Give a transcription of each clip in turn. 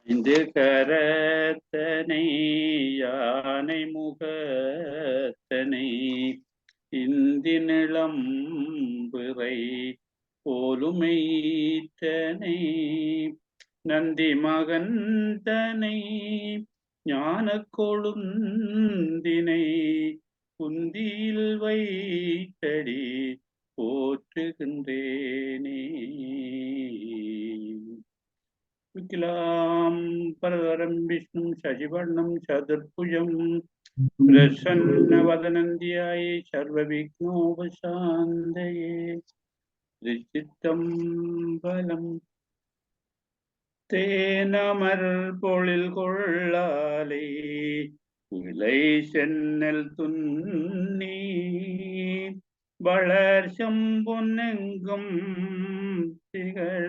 ஐந்து கரத்தனை யானை முகத்தனை இந்தி நிளம்பிறை போலுமெய்த்தனை நந்தி மகந்தனை ஞான கொழுந்தினை குந்தியில் வைத்தடி போற்றுகின்றேனே. விக்கிலாம் பரதரம் விஷ்ணும் சசிவர்ணம் சதுர்புஜம் பிரசன்னவதனந்தியாய சர்வ விக்னோபசாந்தயே. திருச்சிற்றம்பலம். தேனமர் பொழில் கொள்ளாலே விளை சென்னல் துன்னி வளர் செம்பொன்னெங்கும் திகழ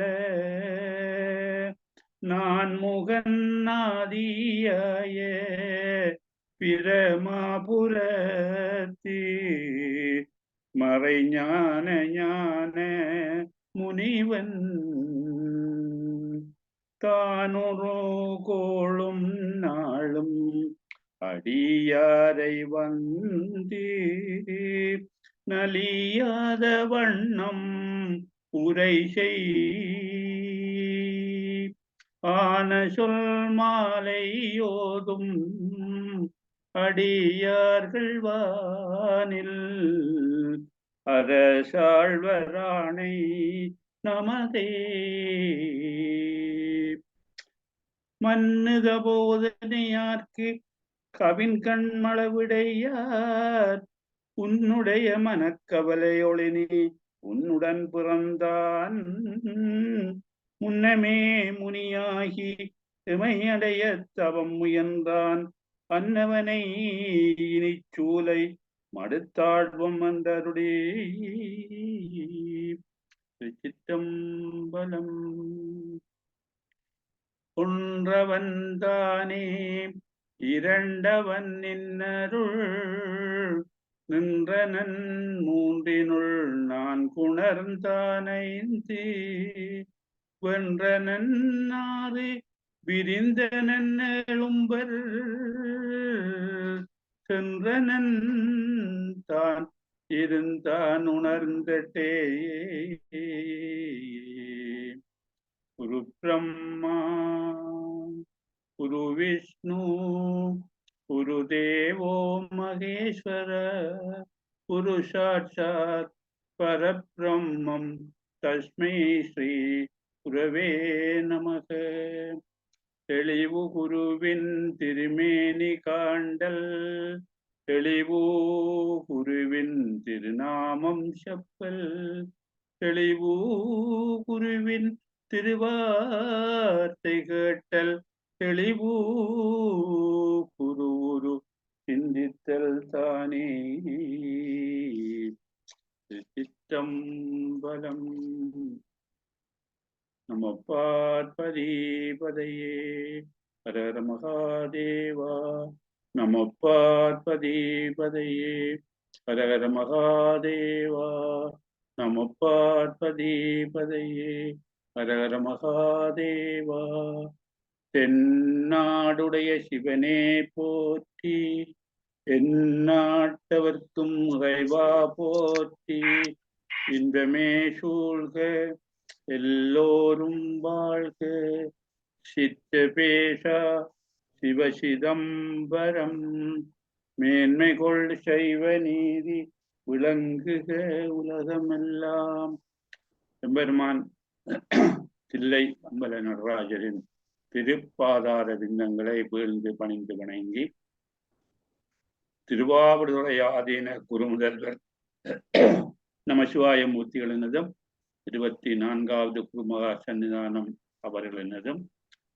நான் முகநாதியாய பிரமாபுரத்தி மறைஞான ஞான முனிவன் தானொரு கோளும் நாளும் அடியாரை வந்து நலியாத வண்ணம் உரை செய் ஆன சொல் மாலையோதும் அடியார்கள் வானில் அரசாழ்வராணை நமதே. மன்னுத போதனையார்க்கு கவின் கண்மளவிடையார் உன்னுடைய மனக்கவலையொளினி உன்னுடன் பிறந்தான் முன்னமே முனியாகி இமையடைய தவம் முயன்றான் அன்னவனை இனி சூலை மடுத்தாழ்வம் வந்தருடே. சிற்றம்பலம். ஒன்றவன் தானே இரண்டவன் நின்னருள் நின்றனன் மூன்றினுள் நான் குணர்ந்தானைந்து வென்றனன் நாறு விரிந்தனன் எழும்பர் சென்றனன் தான் இருந்தான் உணர்ந்தட்டே. குரு பிரம்மா குரு விஷ்ணு குரு தேவோ மகேஸ்வர குரு சாட்சாத் பரபிரம்மம் தஸ்மை ஸ்ரீ குரவே நமக. தெளிவு குருவின் திருமேனி காண்டல் தெளிவு குருவின் திருநாமம் செப்பல் தெளிவு குருவின் திருவார்த்தை கேட்டல் தெளிவு குரு சிந்தித்தல் தானே. சிற்றம்பலம். நம பார்வதி பதையே ஹர ஹர மகாதேவா. நம பார்வதி பதையே ஹர ஹர மகாதேவா. நம பார்வதி பதையே ஹர ஹர மகாதேவா. தென்னாடுடைய சிவனே போற்றி எந்நாட்டவர்க்கும் இறைவா போற்றி. இன்பமே சூழ்க எல்லோரும் வாழ்க. சித்தபேஷா சிவசிதம்பரம் மேன்மை கொள் சைவ நீதி விளங்குக உலகமெல்லாம். எம்பெருமான் தில்லை அம்பல நடராஜரின் திருப்பாதார விந்தங்களை வீழ்ந்து பணிந்து வணங்கி திருவாவடுதுறை ஆதீன குருமுதல்வர் நமசிவாய மூர்த்திகளினதும் 24வது குருமகா சன்னிதானம் அவர்களினதும்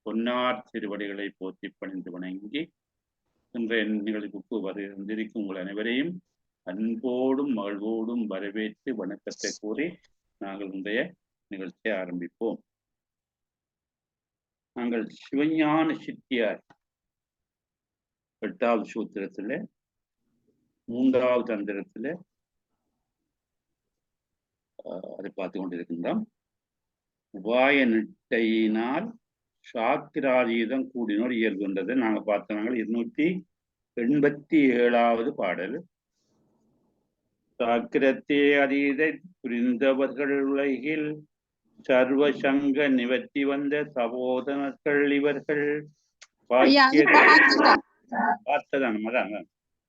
பொன்னார் திருவடிகளை போற்றி பணிந்து வணங்கி இன்றைய நிகழ்வுக்கு வந்திருக்கும் உங்கள் அனைவரையும் அன்போடும் மகிழ்வோடும் வரவேற்று வணக்கத்தை கூறி நாங்கள் இன்றைய நிகழ்ச்சியை ஆரம்பிப்போம். நாங்கள் சிவஞான சித்தியார் 8வது சூத்திரத்துல 3வது தந்திரத்துல அதை பார்த்து கொண்டிருக்கின்றோம். உபாய நிட்டையினால் சாக்கிராதீதம் கூடினோர் இயல்புன்றது நாங்க பார்த்தோம். 287வது பாடல். சாக்கிரத்தே அதீதை புரிந்தவர்கள் உலகில் சர்வ சங்க நிவர்த்தி வந்த சகோதரர்கள் இவர்கள் பார்த்ததான்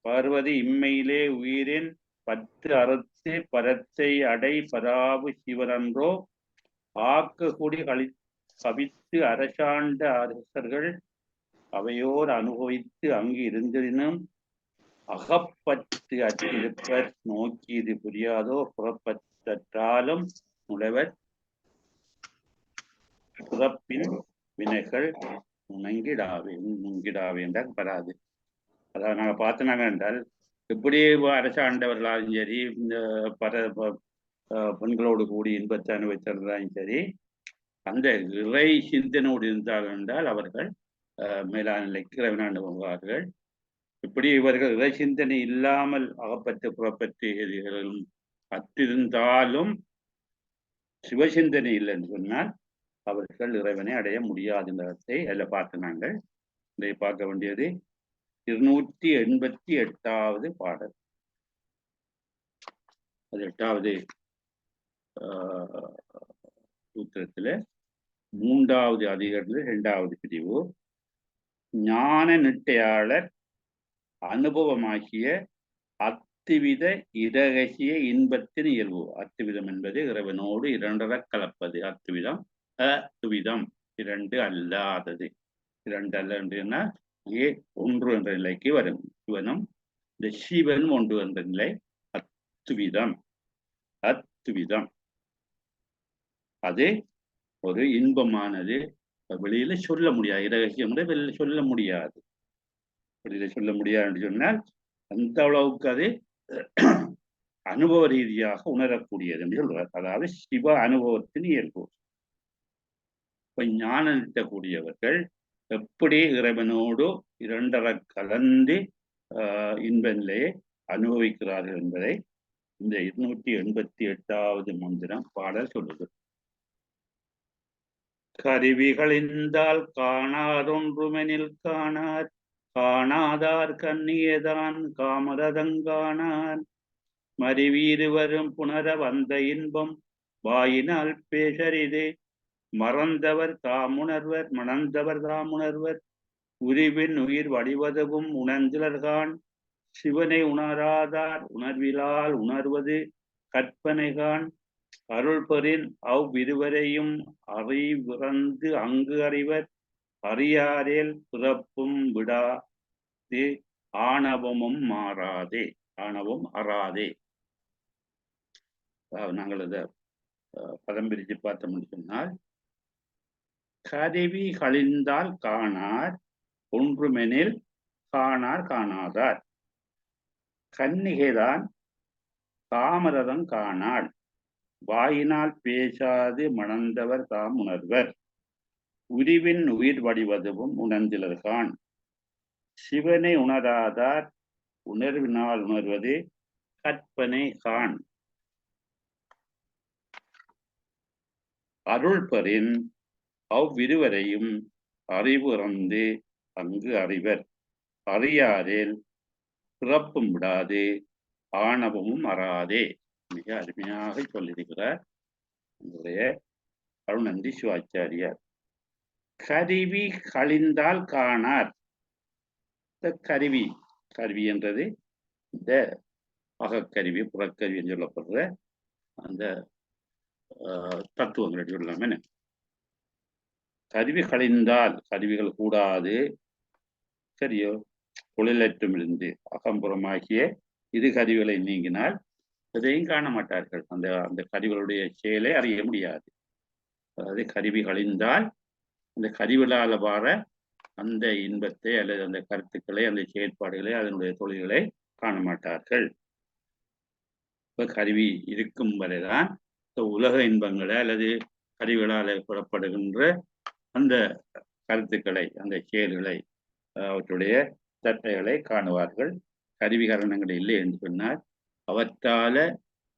பார்வதி இம்மையிலே உயிரின் 10 அறத்து பரத்தை அடை பராபு சிவரன்றோ ஆக்ககுடி கவித்து அரசாண்ட அரசர்கள் அவையோர் அனுபவித்து அங்கு இருந்தினும் அகப்பற்று அற்றிருப்பர் நோக்கி இது புரியாதோ புறப்பற்றாலும் நுழைவர் புறப்பின் வினைகள் முங்கிடாவே என்றால் வராது. அதாவது நாங்க பார்த்தனாங்க என்றால் எப்படி அரசாண்டவர்களாலும் சரி, இந்த பெண்களோடு கூடி இன்பத்தை அனுபவித்தாலும் சரி, அந்த இறை சிந்தனோடு இருந்தார்கள் என்றால் அவர்கள் மேலான நிலைக்கு இறைவனாண்டு வருவார்கள். இப்படி இவர்கள் இறை சிந்தனை இல்லாமல் அகப்பட்டு புறப்பட்டு அற்றிருந்தாலும் சிவசிந்தனை இல்லை என்று சொன்னால் அவர்கள் இறைவனை அடைய முடியாதுன்றதை அதில் பார்த்து நாங்கள் இதை பார்க்க வேண்டியது 288வது பாடல். அது 8வது சூத்திரத்தில் 3வது அதிகாரத்தில் 2வது பிரிவு. ஞான நிட்டையாளர் அனுபவமாகிய அத்துவித இரகசிய இன்பத்தின் இயல்பு. அத்துவிதம் என்பது இறைவனோடு இரண்டர கலப்பது. அத்துவிதம் அத்துவிதம் இரண்டு அல்லாதது. இரண்டு அல்ல என்றுன்னா இங்கே ஒன்று என்ற நிலைக்கு வரும். சிவனும் இந்த சிவன் ஒன்று என்ற நிலை. அத்துவிதம் அத்துவிதம் அது ஒரு இன்பமானது. வெளியில சொல்ல முடியாது. இரகசியம் வெளியில சொல்ல முடியாது. வெளியில சொல்ல முடியாது சொன்னால் அந்த அளவுக்கு அது அனுபவ ரீதியாக உணரக்கூடியது என்று சொல்றார். அதாவது சிவ அனுபவத்தின் இயல்பு. இப்ப ஞானம் நிறுத்தக்கூடியவர்கள் எப்படி இறைவனோடு இரண்டர கலந்து இன்ப நிலையை அனுபவிக்கிறார்கள் என்பதை இந்த 288வது மந்திரம் பாடல் சொல்லுது. கருவிகளிந்தால் காணாதொன்றுமெனில் காணார் காணாதார் கண்ணியதான் காமரதங்கானார் மறிவீறு வரும் புனர வந்த இன்பம் வாயினால் பேசரிது மறந்தவர் தாமுணர்வர் மணந்தவர் தாமுணர்வர் உரிவின் உயிர் வடிவதவும் உணர்ந்திலர்கான் சிவனை உணராதார் உணர்விலால் உணர்வது கற்பனைகான் அருள் பெறின் அவ்விருவரையும் அறிவிறந்து அங்கு அறிவர் அறியாரேல் பிறப்பும் விடாதே ஆணவமும் மாறாதே ஆணவம் அறாதே. நாங்கள் இதை பதம் பிரித்து பார்த்தோம்னு சொன்னால் கருவி கழிந்தால் காணார் ஒன்றுமெனில் காணார் காணாதார் கன்னிகைதான் காமரதம் காணாள் வாயினால் பேசாது மணந்தவர் தாம் உணர்வர் உரிவின் உயிர் வடிவதுவும் உணர்ந்திலர்கான் சிவனை உணராதார் உணர்வினால் உணர்வது கற்பனை கான் அருள் பெறின் அவ்விருவரையும் அறிவுறந்து அங்கு அறிவர் அறியாரேல் பிறப்பும் விடாது ஆணவமும் அறாதே. மிக அருமையாக சொல்லியிருக்கிறார் நம்முடைய அருணந்தி சிவாச்சாரியார். கருவி கழிந்தால் காணார். இந்த கருவி கருவி என்றது இந்த அகக்கருவி புறக்கருவி என்று சொல்லப்படுற அந்த தத்துவங்கள் சொல்லாம கருவி கழிந்தால் கருவிகள் கூடாது சரியோ தொழிலற்றும் இருந்து அகம்புறமாகிய இது கருவிகளை நீங்கினால் எதையும் காண மாட்டார்கள். அந்த அந்த கருவிகளுடைய செயலை அறிய முடியாது. அதாவது கருவி கழிந்தால் அந்த கருவிகளால் வார அந்த இன்பத்தை அல்லது அந்த கருத்துக்களை அந்த செயற்பாடுகளை அதனுடைய தொழில்களை காண மாட்டார்கள். இப்ப கருவி இருக்கும் வரைதான் உலக இன்பங்களை அல்லது கருவிகளால் புறப்படுகின்ற அந்த கருத்துக்களை அந்த செயல்களை அவற்றுடைய சட்டைகளை காணுவார்கள். கருவிகரணங்கள் இல்லை என்று சொன்னால் அவற்றால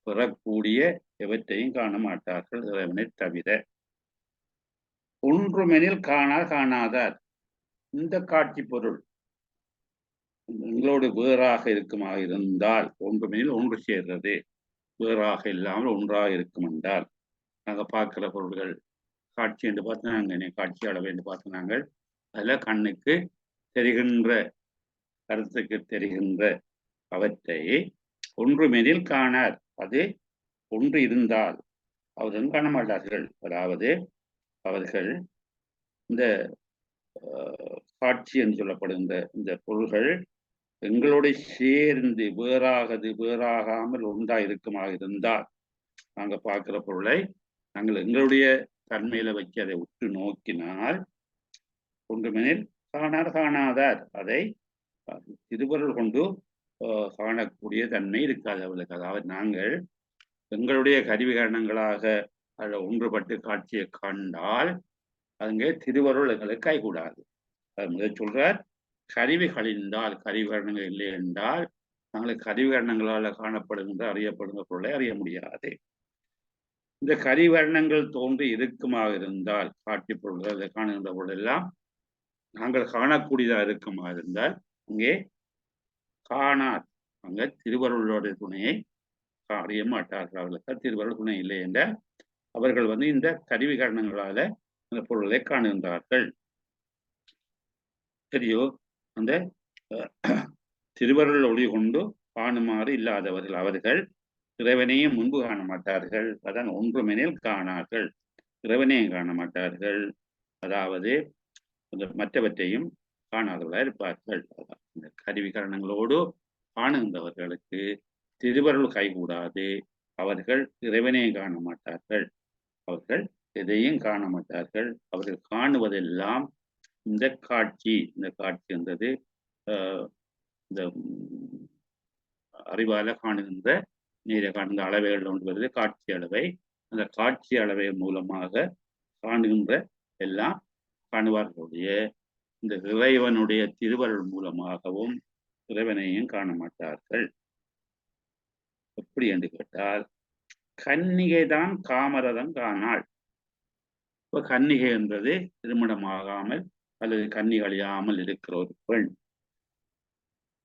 பெறக்கூடிய எவற்றையும் காண மாட்டார்கள் இறைவனை தவிர. ஒன்றுமெனில் காணாதார். இந்த காட்சி பொருள் எங்களோடு வேறாக இருக்குமாக இருந்தால், ஒன்றுமெனில் ஒன்று சேர்றது, வேறாக இல்லாமல் ஒன்றாக இருக்கும் என்றால், நாங்கள் பார்க்கிற பொருள்கள் காட்சி என்று பார்த்து நாங்கள் காட்சி அளவு என்று பார்த்து நாங்கள் அதில் கண்ணுக்கு தெரிகின்ற, கருத்துக்கு தெரிகின்ற அவற்றை ஒன்றுமெனில் காணார். அது ஒன்று இருந்தால் அவர்கள் காண மாட்டார்கள். அதாவது அவர்கள் இந்த காட்சி என்று சொல்லப்படுகின்ற இந்த பொருள்கள் எங்களோட சேர்ந்து வேறாகாமல் ஒன்றா இருக்குமாக இருந்தால், நாங்க பார்க்கிற பொருளை நாங்கள் எங்களுடைய தன்மையில வச்சு அதை உற்று நோக்கினால், ஒன்றுமெனில் காணாதார். அதை திருவருள் கொண்டு காணக்கூடிய தன்மை இருக்காது அவர்களுக்கு. அதாவது நாங்கள் எங்களுடைய கருவிகரணங்களாக அதில் ஒன்றுபட்டு காட்சியை கண்டால் அங்கே திருவருள் எங்களுக்கு கைகூடாது. முதல் சொல்றார், கருவிகளிந்தால், கருவிகரணங்கள் இல்லை என்றால் நாங்கள் கருவிகரணங்களால் காணப்படுகின்ற அறியப்படுகின்ற பொருளை அறிய முடியாது. இந்த கருவிகரணங்கள் தோன்றி இருக்குமாக இருந்தால், காட்சி பொருள்கள் காணுகின்ற பொருள் எல்லாம் நாங்கள் காணக்கூடியதாக இருக்குமாக இருந்தால் அங்கே காணார். அங்க திருவருளோட துணையை அறிய மாட்டார்கள். அவர்களுக்கு திருவருள் துணை இல்லை என்ற அவர்கள் இந்த கருவிகரணங்களால அந்த பொருளை காணுகின்றார்கள். சரியோ? அந்த திருவருள் ஒளி கொண்டு காணுமாறு இல்லாதவர்கள் அவர்கள் இறைவனையும் முன்பு காண மாட்டார்கள். அதான் ஒன்றுமெனில் காணார்கள், இறைவனையும் காண மாட்டார்கள். அதாவது மற்றவற்றையும் காணாதவர்களாக இருப்பார்கள். இந்த கருவிகரணங்களோடு காணுகின்றவர்களுக்கு திருவருள் கைகூடாது. அவர்கள் இறைவனையும் காண மாட்டார்கள், அவர்கள் எதையும் காண மாட்டார்கள். அவர்கள் காணுவதெல்லாம் இந்த காட்சி. இந்த காட்சி என்றது இந்த அறிவால காணுகின்ற, நீரை காணுகின்ற அளவைகள் ஒன்று வருது, காட்சி அளவை. அந்த காட்சி அளவை மூலமாக காணுகின்ற எல்லாம் காணுவார்களுடைய இந்த இறைவனுடைய திருவருள் மூலமாகவும் இறைவனையும் காண மாட்டார்கள். எப்படி என்று கேட்டால், கன்னிகை தான் காமரதம் காணாள். இப்ப கன்னிகை என்பது திருமணமாகாமல் அல்லது கன்னி அழியாமல் இருக்கிற ஒரு பெண்.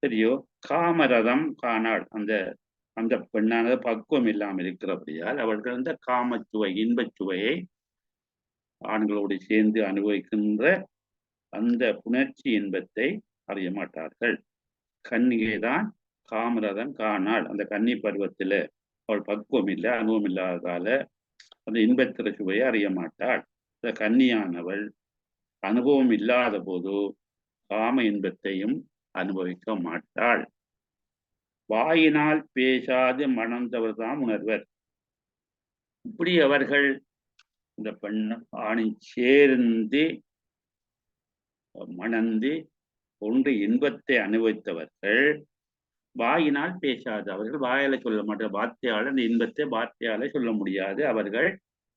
சரியோ? காமரதம் காணாள். அந்த அந்த பெண்ணானது பக்குவம் இல்லாமல் இருக்கிறபடியால் அவர்கள் அந்த காமச்சுவை, இன்பச்சுவையை ஆண்களோடு சேர்ந்து அனுபவிக்கின்ற அந்த புணர்ச்சி இன்பத்தை அறிய மாட்டார்கள். கன்னிகை தான் காமரதம் காணாள். அந்த கன்னி பருவத்துல அவள் பக்குவம் இல்லை, அனுபவம் இல்லாததால அந்த இன்பத்திற சுவையை அறிய மாட்டாள். இந்த கன்னியானவள் அனுபவம் இல்லாத போது காம இன்பத்தையும் அனுபவிக்க மாட்டாள். வாயினால் பேசாது மணந்தவர் தான் உணர்வர். இப்படி அவர்கள் இந்த பெண் ஆணின் சேர்ந்து மணந்து ஒன்று இன்பத்தை அனுபவித்தவர்கள் வாயினால் பேசாது. அவர்கள் வாயால சொல்ல மாட்டார், வார்த்தையால் அந்த இன்பத்தை வார்த்தையால சொல்ல முடியாது. அவர்கள்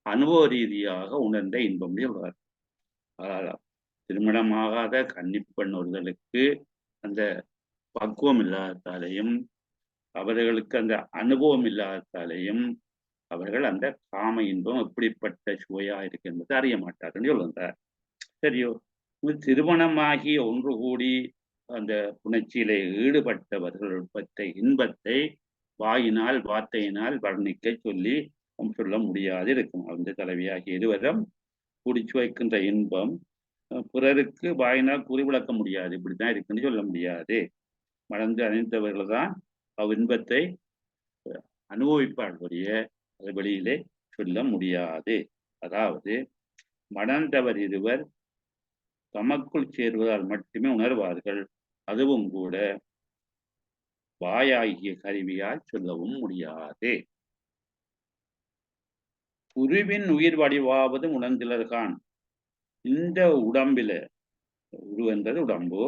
அனுபவ ரீதியாக உணர்ந்த இன்பம் சொல்றார். திருமணமாகாத கன்னிப்பெண் ஒருவர்களுக்கு அந்த பக்குவம் இல்லாததாலேயும் அவர்களுக்கு அந்த அனுபவம் இல்லாததாலேயும் அவர்கள் அந்த காம இன்பம் எப்படிப்பட்ட சுவையா இருக்கு என்பதை அறிய மாட்டார்கள் சொல்லுகிறார். சரியோ? திருமணமாகி ஒன்று கூடி அந்த புணர்ச்சியிலே ஈடுபட்டவர்கள் பெற்ற இன்பத்தை வாயினால் வார்த்தையினால் வர்ணிக்க சொல்ல முடியாது இருக்கும். அந்த தலைவியாகிய இருவரும் குடிச்சு வைக்கின்ற இன்பம் பிறருக்கு வாயினால் கூறி விளக்க முடியாது. இப்படித்தான் இருக்குன்னு சொல்ல முடியாது. மணந்து அணிந்தவர்கள் தான் இன்பத்தை அனுபவிப்பார்களுடைய அது வெளியிலே சொல்ல முடியாது. அதாவது மணந்தவர் இருவர் தமக்குள் சேருவதால் மட்டுமே உணர்வார்கள். அதுவும் கூட வாயாகிய கருவியால் சொல்லவும் முடியாது. உருவின் உயிர் வடிவாவது உணர்ந்திலர்கான். இந்த உடம்பில, உருவென்றது உடம்பு,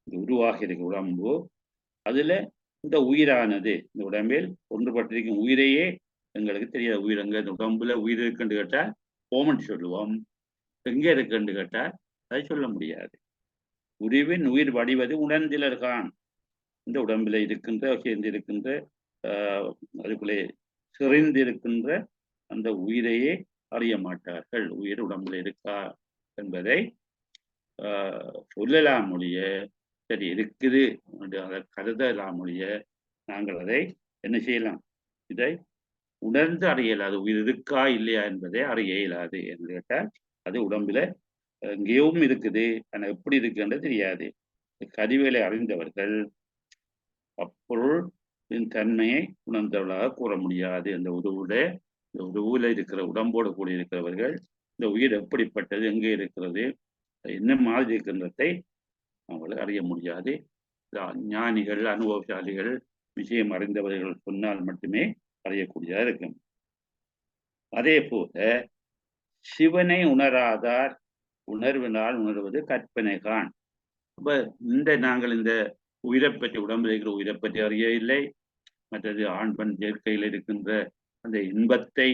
உருவாக இருக்கிற உடம்பு, அதுல இந்த உயிரானது இந்த உடம்பில் ஒன்றுபட்டிருக்கும் உயிரையே எங்களுக்கு தெரியாது. உயிர் எங்க இந்த உடம்புல உயிர் இருக்குன்னு கேட்டால் ஓமன் சொல்லுவோம், எங்க இருக்குன்னு கேட்டால் அதை சொல்ல முடியாது. உருவின் உயிர் வடிவது உணர்ந்திலர்கான். இந்த உடம்பில இருக்கின்ற சேர்ந்து இருக்கின்ற அதுக்குள்ளே சிறைந்திருக்கின்ற அந்த உயிரையே அறிய மாட்டார்கள். உயிர் உடம்புல இருக்கா என்பதை சொல்லலாம் மொழிய, சரி இருக்குது அதை கருதலாம் மொழிய, நாங்கள் அதை என்ன செய்யலாம், இதை உணர்ந்து அறிய இயலாது. உயிர் இருக்கா இல்லையா என்பதை அறிய இயலாது என்று கேட்டால், அது உடம்புல எங்கேயும் இருக்குது, ஆனால் எப்படி இருக்குன்றது தெரியாது. கருவிகளை அறிந்தவர்கள் அப்பொருளின் தன்மையை உணர்ந்தவர்களாக கூற முடியாது. இந்த உருவுல இருக்கிற உடம்போடு கூடி இருக்கிறவர்கள் இந்த உயிர் எப்படிப்பட்டது, எங்கே இருக்கிறது, என்ன மாதிரி இருக்கின்றதை அவங்களுக்கு அறிய முடியாது. ஞானிகள், அனுபவசாலிகள், விஷயம் அறிந்தவர்கள் சொன்னால் மட்டுமே அறியக்கூடியதாக இருக்கும். அதே போல சிவனை உணராதார் உணர்வினால் உணர்வது கற்பனை தான். அப்ப நாங்கள் இந்த உயிரை பற்றி, உடம்பில் இருக்கிற உயிரை பற்றி அறிய இல்லை. மற்றது ஆண் பெண் சேர்க்கையில் இருக்கின்ற அந்த இன்பத்தை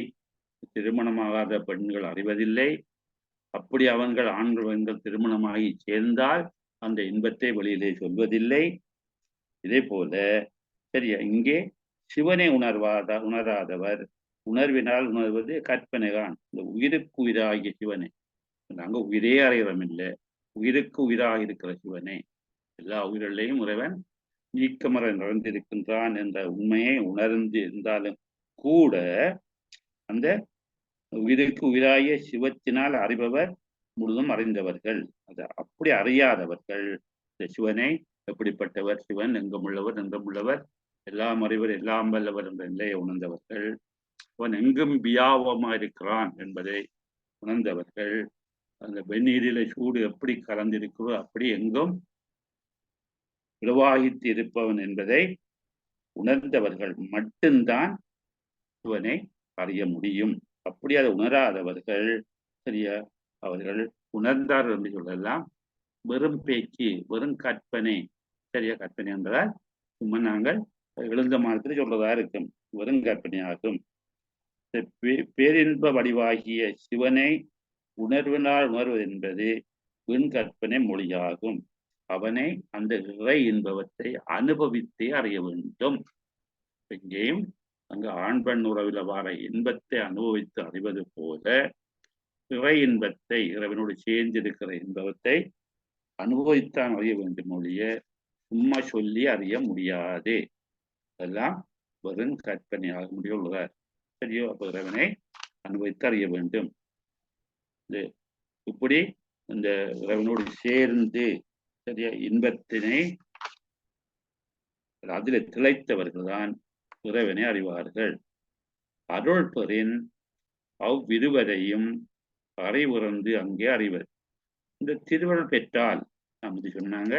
திருமணமாகாத பெண்கள் அறிவதில்லை. அப்படி அவர்கள் ஆண்கள் பெண்கள் திருமணமாகி சேர்ந்தால் அந்த இன்பத்தை வெளியிலே சொல்வதில்லை. இதே போல சரியா இங்கே சிவனை உணராதவர் உணர்வினால் உணர்வது கற்பனை தான். இந்த உயிருக்கு உயிராகிய சிவனை நாங்க உயிரே அறிகிறோம் இல்லை, உயிருக்கு உயிராக இருக்கிற சிவனை, எல்லா உயிரிலையும் இறைவன் நீக்கமர நிறைந்திருக்கின்றான் என்ற உண்மையை உணர்ந்து இருந்தாலும் கூட அந்த உயிருக்கு உயிராகிய சிவத்தினால் அறிபவர் முழுதும் அறிந்தவர்கள். அது அப்படி அறியாதவர்கள் இந்த சிவனை எப்படிப்பட்டவர், சிவன் எங்கும் உள்ளவர் எங்கும் உள்ளவர், எல்லாம் அறிவர் எல்லாம் வல்லவர் என்ற நிலையை உணர்ந்தவர்கள், அவன் எங்கும் வியாபமா இருக்கிறான் என்பதை உணர்ந்தவர்கள், அந்த வெந்நீரில சூடு எப்படி கலந்திருக்கிறோ அப்படி எங்கும் பிரவாகித்து இருப்பவன் என்பதை உணர்ந்தவர்கள் மட்டும்தான் சிவனை அறிய முடியும். அப்படி அதை உணராதவர்கள் சரியா அவர்கள் உணர்ந்தார் என்று சொல்லலாம். வெறும் பேச்சு, வெறும் கற்பனை, சரியா கற்பனை என்றால் சும்மா நாங்கள் எழுந்த மாதிரி சொல்றதா இருக்கும், வெறும் கற்பனையாகும். பேரின்ப வடிவாகிய சிவனை உணர்வினால் உணர்வது என்பது வீண் கற்பனை மொழியாகும். அவனை அந்த இறை இன்பத்தை அனுபவித்தே அறிய வேண்டும். இங்கேயும் அங்கு ஆண் பெண் உறவில் வார இன்பத்தை அனுபவித்து அறிவது போல இறை இன்பத்தை, இறைவனோடு சேர்ந்திருக்கிற இன்பத்தை அனுபவித்தான் அறிய வேண்டும் ஒழிய சும்மா சொல்லி அறிய முடியாது. அதெல்லாம் வெறும் கற்பனையாக முடியுள்ளார். சரியோ, அப்ப இறைவனை அனுபவித்து அறிய வேண்டும். இப்படி இந்த இறைவனோடு சேர்ந்து சரியா இன்பத்தினை அதில் திளைத்தவர்கள் தான் இறைவனை அறிவார்கள். அருள் பெறின் அவ்விருவரையும் அறிவுறந்து அங்கே அறிவர். இந்த திருவருள் பெற்றால் நாம் இது சொன்னாங்க,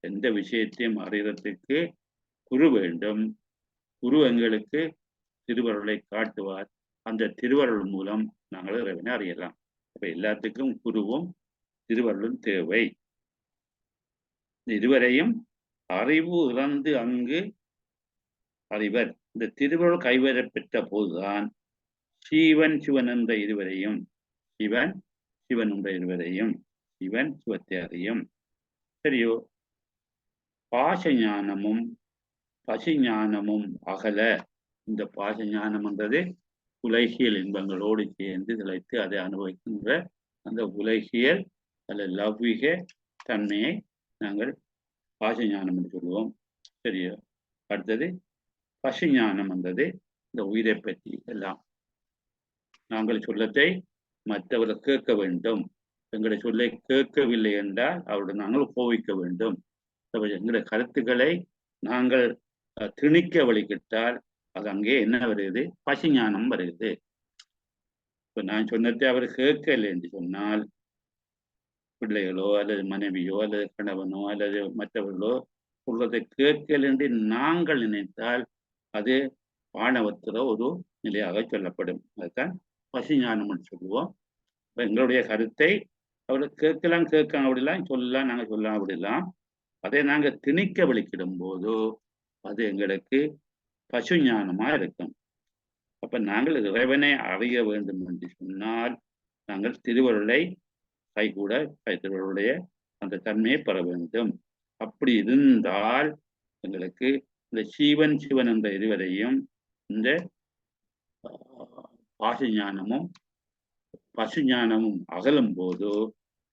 எந்த விஷயத்தையும் அறிவதற்கு குரு வேண்டும். குரு எங்களுக்கு திருவருளை காட்டுவார். அந்த திருவருள் மூலம் நாங்கள் இறைவனை அறியலாம். அப்ப எல்லாத்துக்கும் குருவும் திருவருளும் தேவை. இருவரையும் அறிவு இறந்து அங்கு அறிவர். இந்த திருவருள் கைவர பெற்ற போதுதான் சிவன் என்ற இருவரையும், சிவன் என்ற இருவரையும், சிவன் சிவத்தை அறியும். சரியோ, பாச ஞானமும் பசி ஞானமும் அகல. இந்த பாச ஞானம் என்றது உலகியல் இன்பங்களோடு சேர்ந்து திளைத்து அதை அனுபவிக்கின்ற அந்த உலகியல் அல்ல லௌகிக தன்மையை நாங்கள் பாச ஞானம் என்று சொல்லுவோம். சரியா, அடுத்தது பசி ஞானம் என்றது இந்த உயிரை பற்றி எல்லாம் நாங்கள் சொல்லத்தை மற்றவர்கள் கேட்க வேண்டும். எங்களை சொல்லை கேட்கவில்லை என்றால் அவருடன் நாங்கள் கோவிக்க வேண்டும். எங்களுடைய கருத்துக்களை நாங்கள் திணிக்க வழிகிட்டால் அது அங்கே என்ன வருகிறது, பசி ஞானம் வருகிறது. இப்ப நான் சொன்னதை அவர் கேட்கலை என்று சொன்னால் பிள்ளைகளோ அல்லது மனைவியோ அல்லது கணவனோ அல்லது மற்றவர்களோ சொல்வதை கேட்கல் என்று நாங்கள் நினைத்தால் அது ஆணவத்தில ஒரு நிலையாக சொல்லப்படும். அதுதான் பசி ஞானம் என்று சொல்லுவோம். எங்களுடைய கருத்தை அவர்கள் கேட்கலாம், கேட்கலாம் அப்படிலாம் சொல்லலாம், நாங்கள் சொல்லலாம் அப்படிலாம், அதை நாங்கள் திணிக்க வலிக்கிடும் போதோ அது எங்களுக்கு பசு ஞானமா இருக்கும். அப்ப நாங்கள் இறைவனை அறிய வேண்டும் என்று சொன்னால் நாங்கள் திருவருளை கைகூட திருவருடைய அந்த தன்மையை பெற வேண்டும். அப்படி இருந்தால் எங்களுக்கு இந்த சிவன் என்ற இருவரையும் இந்த பாச ஞானமும் பசு ஞானமும் அகலும் போது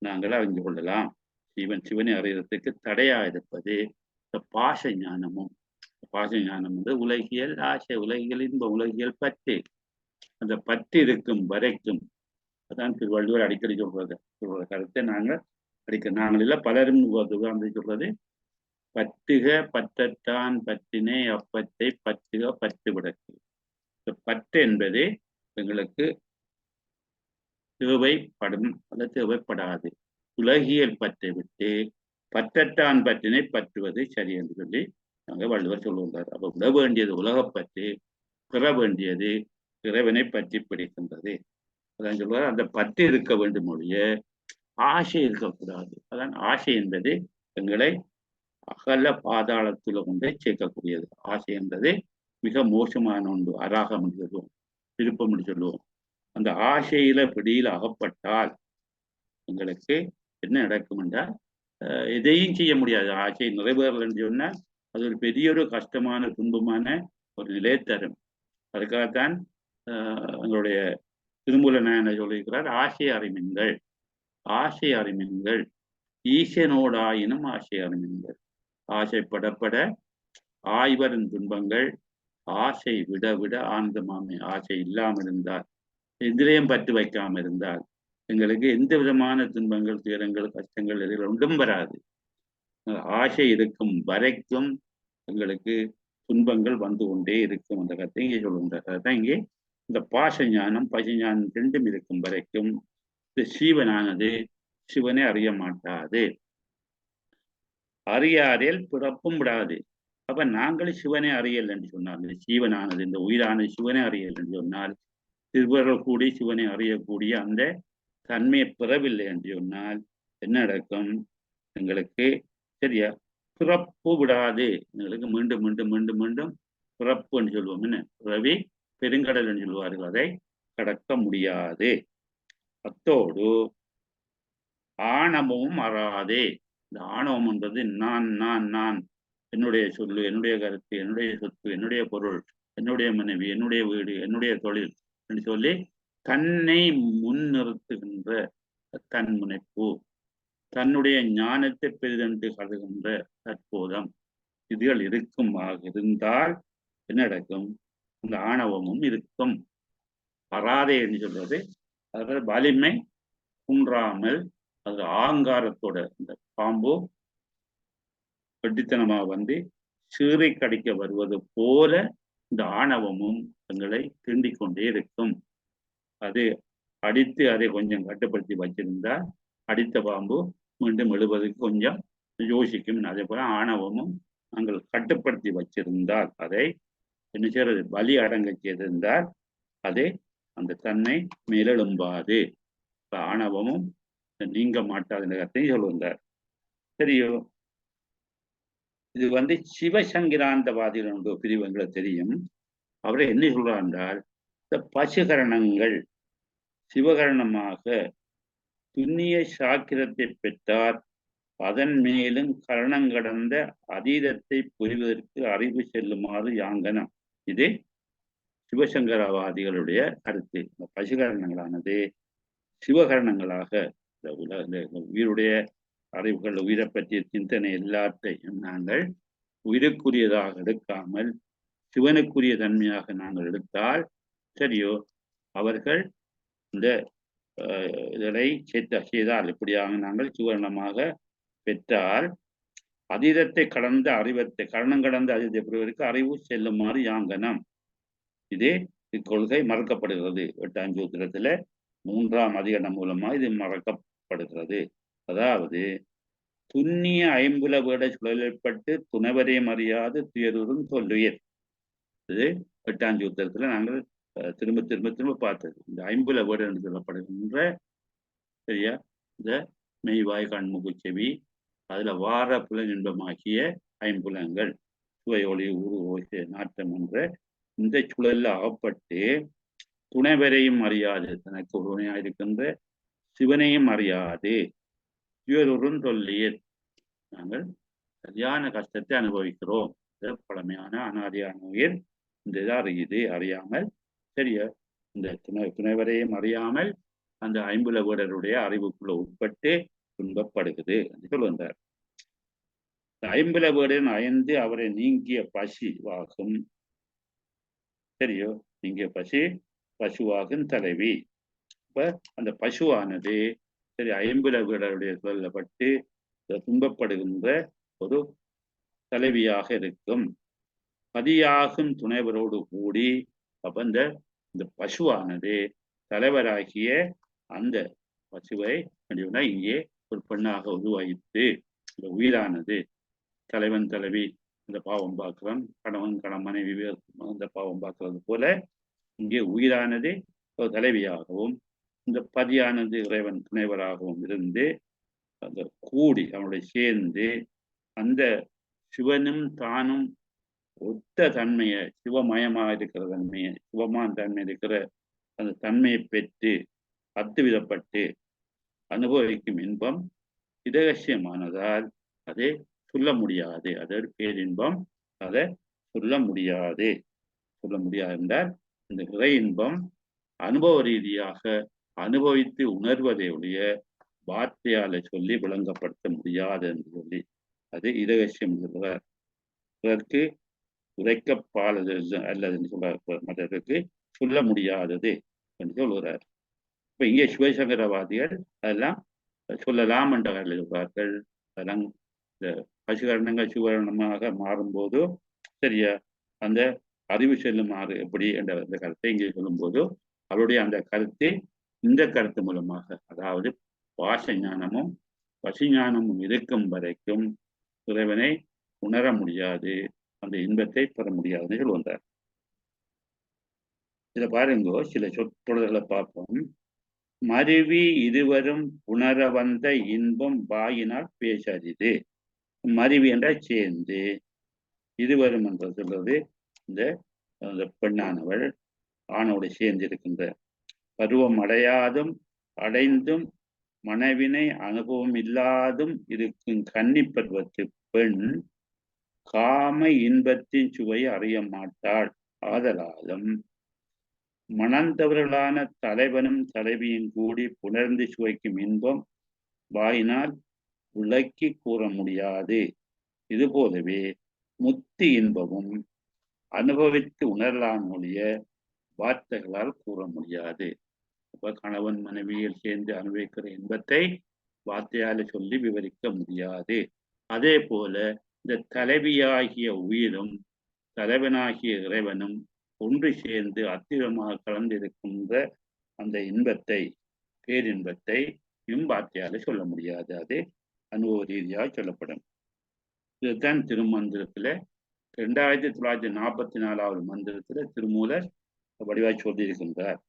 நாங்கள் அறிந்து கொள்ளலாம். சிவனை அறியறதுக்கு தடையா இருப்பது இந்த பாச ஞானமும். பாச ஞானம் வந்து உலகியல் ஆசை, உலகியல் இன்ப, உலகியல் பற்று. அந்த பற்று இருக்கும் வரைக்கும் அதான் திருவள்ளுவர் அடிக்கடி சொல்றது. கருத்தை நாங்கள் இல்லை பலரும் சொல்றது, பற்றுக பற்றத்தான் பற்றினை அப்பத்தை பற்றுக பற்று விடக்கு. பற்று என்பது எங்களுக்கு தேவைப்படும் அல்லது தேவைப்படாது. உலகியல் பற்றை விட்டு பற்றத்தான் பற்றினை பற்றுவது சரி என்று சொல்லி நாங்கள் வள்ளுவர் சொல்லுகிறார். அப்ப விட வேண்டியது உலகப்பற்று, பெற வேண்டியது இறைவனை பற்றி பிடிக்கின்றது. அதான் சொல்லுவார், அந்த பற்று இருக்க வேண்டும் ஒழிய ஆசை இருக்கக்கூடாது. அதான் ஆசை என்பது எங்களை அகல பாதாளத்தில் கொண்டே சேர்க்கக்கூடியது. ஆசை என்பது மிக மோசமான ஒன்று. அராகம் என்று சொல்லுவோம், விருப்பம் என்று சொல்லுவோம். அந்த ஆசையில பிடியில் அகப்பட்டால் எங்களுக்கு என்ன நடக்கும் என்றால் எதையும் செய்ய முடியாது. ஆசை நிறைவேறல் என்று சொன்னால் அது ஒரு பெரிய ஒரு கஷ்டமான துன்பமான ஒரு நிலை தரும். அதுக்காகத்தான் எங்களுடைய திருமூல நாயனர் சொல்லியிருக்கிறார், ஆசை அறிமின்கள், ஆசை அறிமின்கள், ஈசனோடாயினும் ஆசை அறிமின்கள். ஆசைப்படப்பட ஆய்வரும் துன்பங்கள் ஆசை விட விட ஆனந்தமாமே. ஆசை இல்லாமல் இருந்தால், எதிரையும் பற்று வைக்காமல் இருந்தால் எங்களுக்கு எந்த விதமான துன்பங்கள், துயரங்கள், கஷ்டங்கள் எதில் ஒன்றும் வராது. ஆசை இருக்கும் வரைக்கும் எங்களுக்கு துன்பங்கள் வந்து கொண்டே இருக்கும். அந்த கருத்தை இங்கே சொல்லுகின்றார். அதுதான் இங்கே இந்த பாச ஞானம் பச ஞானம் ரெண்டும் இருக்கும் வரைக்கும் இந்த சிவனானது சிவனை அறிய மாட்டாது. அறியாதேல் பிறப்பும் விடாது. அப்ப நாங்களும் சிவனை அறியல் என்று சொன்னால், இந்த சீவனானது இந்த உயிரானது சிவனை அறியல் என்று சொன்னால், சிறுவர்கள் கூடி சிவனை அறியக்கூடிய அந்த தன்மையை பெறவில்லை என்று சொன்னால் என்ன நடக்கும்? எங்களுக்கு சரியா பிறப்பு விடாது. எங்களுக்கு மீண்டும் மீண்டும் மீண்டும் மீண்டும் பிறப்பு என்று சொல்லுவோம். என்ன பிறவி பெருங்கடல் என்று சொல்லுவார்கள். அதை கடக்க முடியாது. அத்தோடு ஆணவமும் அறாதே. இந்த ஆணவம் என்பது நான் நான் நான், என்னுடைய சொல்லு, என்னுடைய கருத்து, என்னுடைய சொத்து, என்னுடைய பொருள், என்னுடைய மனைவி, என்னுடைய வீடு, என்னுடைய தொழில் என்று சொல்லி தன்னை முன்னிறுத்துகின்ற தன்முனைப்பு, தன்னுடைய ஞானத்தை பெரிதென்று கருதுகின்ற தற்போதம், இதுகள் இருக்குமாக இருந்தால் என்ன நடக்கும்? இந்த ஆணவமும் இருக்கும். அறாதே என்று சொல்றது அதாவது வலிமை குன்றாமல், அது ஆங்காரத்தோட இந்த பாம்பு வெட்டித்தனமாக வந்து சீறை கடிக்க வருவது போல இந்த ஆணவமும் எங்களை தீண்டிக் கொண்டே இருக்கும். அது அடித்து அதை கொஞ்சம் கட்டுப்படுத்தி வச்சிருந்தால் அடித்த பாம்பு மீண்டும் எழுவதற்கு கொஞ்சம் யோசிக்கும். அதே போல ஆணவமும் நாங்கள் கட்டுப்படுத்தி வச்சிருந்தால், அதை என்ன செய்யறது, வலி அடங்க செய்திருந்தால் அது அந்த தன்னை மேலெழும்பாது. ஆணவமும் நீங்க மாட்டாத கருத்தையும் சொல்லுவார். சரியோ? இது வந்து சிவசங்கிராந்தவாதிகள் பிரிவு எங்களுக்கு தெரியும். அவரை என்ன சொல்றார் என்றால், இந்த பசுகரணங்கள் சிவகரணமாக துண்ணிய சாக்கிரத்தை பெற்றார், அதன் மேலும் கரணம் கடந்த அதீதத்தை புரிவதற்கு அறிவு செல்லுமாறு யாங்கனம். இது சிவசங்கரவாதிகளுடைய கருத்து. இந்த பசுகரணங்களானது சிவகரணங்களாக இந்த உயிருடைய அறிவுகள், உயிரை பற்றிய சிந்தனை எல்லாத்தையும் நாங்கள் உயிருக்குரியதாக எடுக்காமல் சிவனுக்குரிய தன்மையாக நாங்கள் எடுத்தால் சரியோ, அவர்கள் இந்த இதனை செய்தால் இப்படியாக நாங்கள் சிவகரணமாக பெற்றால் அதீதத்தை கடந்த அறிவத்தை, கரணம் கடந்த அதீதத்தை பெறுவதற்கு அறிவு செல்லுமாறு யாங்கனம். இதே இக்கொள்கை மறக்கப்படுகிறது. 8ஆம் சூத்திரத்துல 3ஆம் அதிகரணம் மூலமா இது மறக்கப்படுகிறது. அதாவது துண்ணிய ஐம்புல வேட சுழலிற்பட்டு துணைவரையும் அறியாது துயரும் சொல்லுயிர். இது 8ஆம் சூத்திரத்துல நாங்கள் திரும்ப திரும்ப திரும்ப பார்த்தது. இந்த ஐம்புல வேடு என்று சொல்லப்படுகின்ற சரியா இந்த மெய்வாய் கண்முகு செவி, அதுல வார புலனின்பமாகிய ஐம்புலங்கள் சுவை ஒளி ஊறு ஓசை நாட்டம் என்ற இந்த சுழல்ல அகப்பட்டு துணைவரையும் அறியாது, தனக்கு ஒருவனையாயிருக்கின்ற சிவனையும் அறியாது துயருறும் தொல்லியர், நாங்கள் சரியான கஷ்டத்தை அனுபவிக்கிறோம். பழமையான அனாதியான உயிர் இந்த இதை அறியுது, அறியாமல் சரியா இந்த துணைவரையும் அறியாமல் அந்த ஐம்புல வீடருடைய அறிவுக்குள்ள உட்பட்டு துன்பப்படுகிறது என்று சொல்லுகின்றார். ஐம்புல வீடன் அயர்ந்து அவரை நீங்கிய பசிவாகும். சரியோ, நீங்கிய பசுவாகும் தலைவி. இப்ப அந்த பசுவானது சரி ஐம்புல வீடருடைய சொல்லப்பட்டு துன்பப்படுகின்ற ஒரு தலைவியாக இருக்கும். பதியாகும் துணைவரோடு கூடி அப்ப இந்த பசுவானது தலைவராகிய அந்த பசுவை இங்கே ஒரு பெண்ணாக உருவாயிட்டு இந்த உயிரானது தலைவன் தலைவி இந்த பாவம் பார்க்கிறோம், கணவன் மனைவி அந்த பாவம் பார்க்கிறது போல இங்கே உயிரானது ஒரு தலைவியாகவும் இந்த பதியானது இறைவன் துணைவராகவும் இருந்து அந்த கூடி அவனுடைய சேர்ந்து அந்த சிவனும் தானும் ஒத்த தன்மையை சிவமயமாக இருக்கிற தன்மையை சிவமான தன்மை இருக்கிற அந்த தன்மையை பெற்று அத்துவிதப்பட்டு அனுபவிக்கும் இன்பம் இரகசியமானதால் அதை சொல்ல முடியாது. அது பேரின்பம், அதை சொல்ல முடியாது என்றால் இந்த இறை இன்பம் அனுபவ ரீதியாக அனுபவித்து உணர்வதை உடைய வார்த்தையால சொல்லி விளங்கப்படுத்த முடியாது என்று சொல்லி அது இரகசியம் சொல்றார். அதற்கு உரைக்கப்பாலது அல்லதுன்னு சொல்றார், மற்றதற்கு சொல்ல முடியாதது என்று சொல்கிறார். இப்ப இங்கே சிவசங்கரவாதிகள் அதெல்லாம் சொல்லலாம் என்ற எழுதுவார்கள். அதெல்லாம் இந்த பசுகரணங்கள் சிவகரணமாக மாறும்போது சரியா அந்த அறிவு செல்லுமாறு எப்படி என்ற அந்த கருத்தை இங்கே சொல்லும்போது அவருடைய அந்த கருத்து இந்த கருத்து மூலமாக, அதாவது பாச ஞானமும் பசு ஞானமும் இருக்கும் வரைக்கும் இறைவனை உணர முடியாது, அந்த இன்பத்தை பெற முடியாதுன்னு சொல்லுவார். இதை பாருங்கோ, சில சொற்றொடர்களை பார்ப்போம். மருவி இருவரும் உணர வந்த இன்பம் வாயினால் பேசறிது. மருவி என்றால் சேர்ந்து, இருவரும் என்ற சொல்றது இந்த பெண்ணானவள் ஆணோடு சேர்ந்து இருக்கின்ற பருவம் அடையாதும் அடைந்தும் மனைவினை அனுபவம் இல்லாதும் இருக்கும் கன்னி பருவத்து பெண் காம இன்பத்தின் சுவை அறிய மாட்டாள். ஆதலாலும் மணந்தவர்களான தலைவனும் தலைவியும் கூடி புணர்ந்து சுவைக்கும் இன்பம் வாயினால் விளக்கி கூற முடியாது. இது போலவே முத்தி இன்பமும் அனுபவித்து உணரலாம் ஒழிய வார்த்தைகளால் கூற முடியாது. அப்ப கணவன் மனைவியில் சேர்ந்து அனுபவிக்கிற இன்பத்தை வார்த்தையால சொல்லி விவரிக்க முடியாது. அதே போல இந்த தலைவியாகிய உயிரும் தலைவனாகிய இறைவனும் ஒன்று சேர்ந்து அத்தியமாக கலந்திருக்கின்ற அந்த இன்பத்தை பேரின்பத்தை வார்த்தையால சொல்ல முடியாது, அது அனுபவ ரீதியாக சொல்லப்படும். இதுதான் திருமந்திரத்துல 2944 மந்திரத்துல திருமூலர் வடிவாய் சொல்லியிருக்கின்றார்.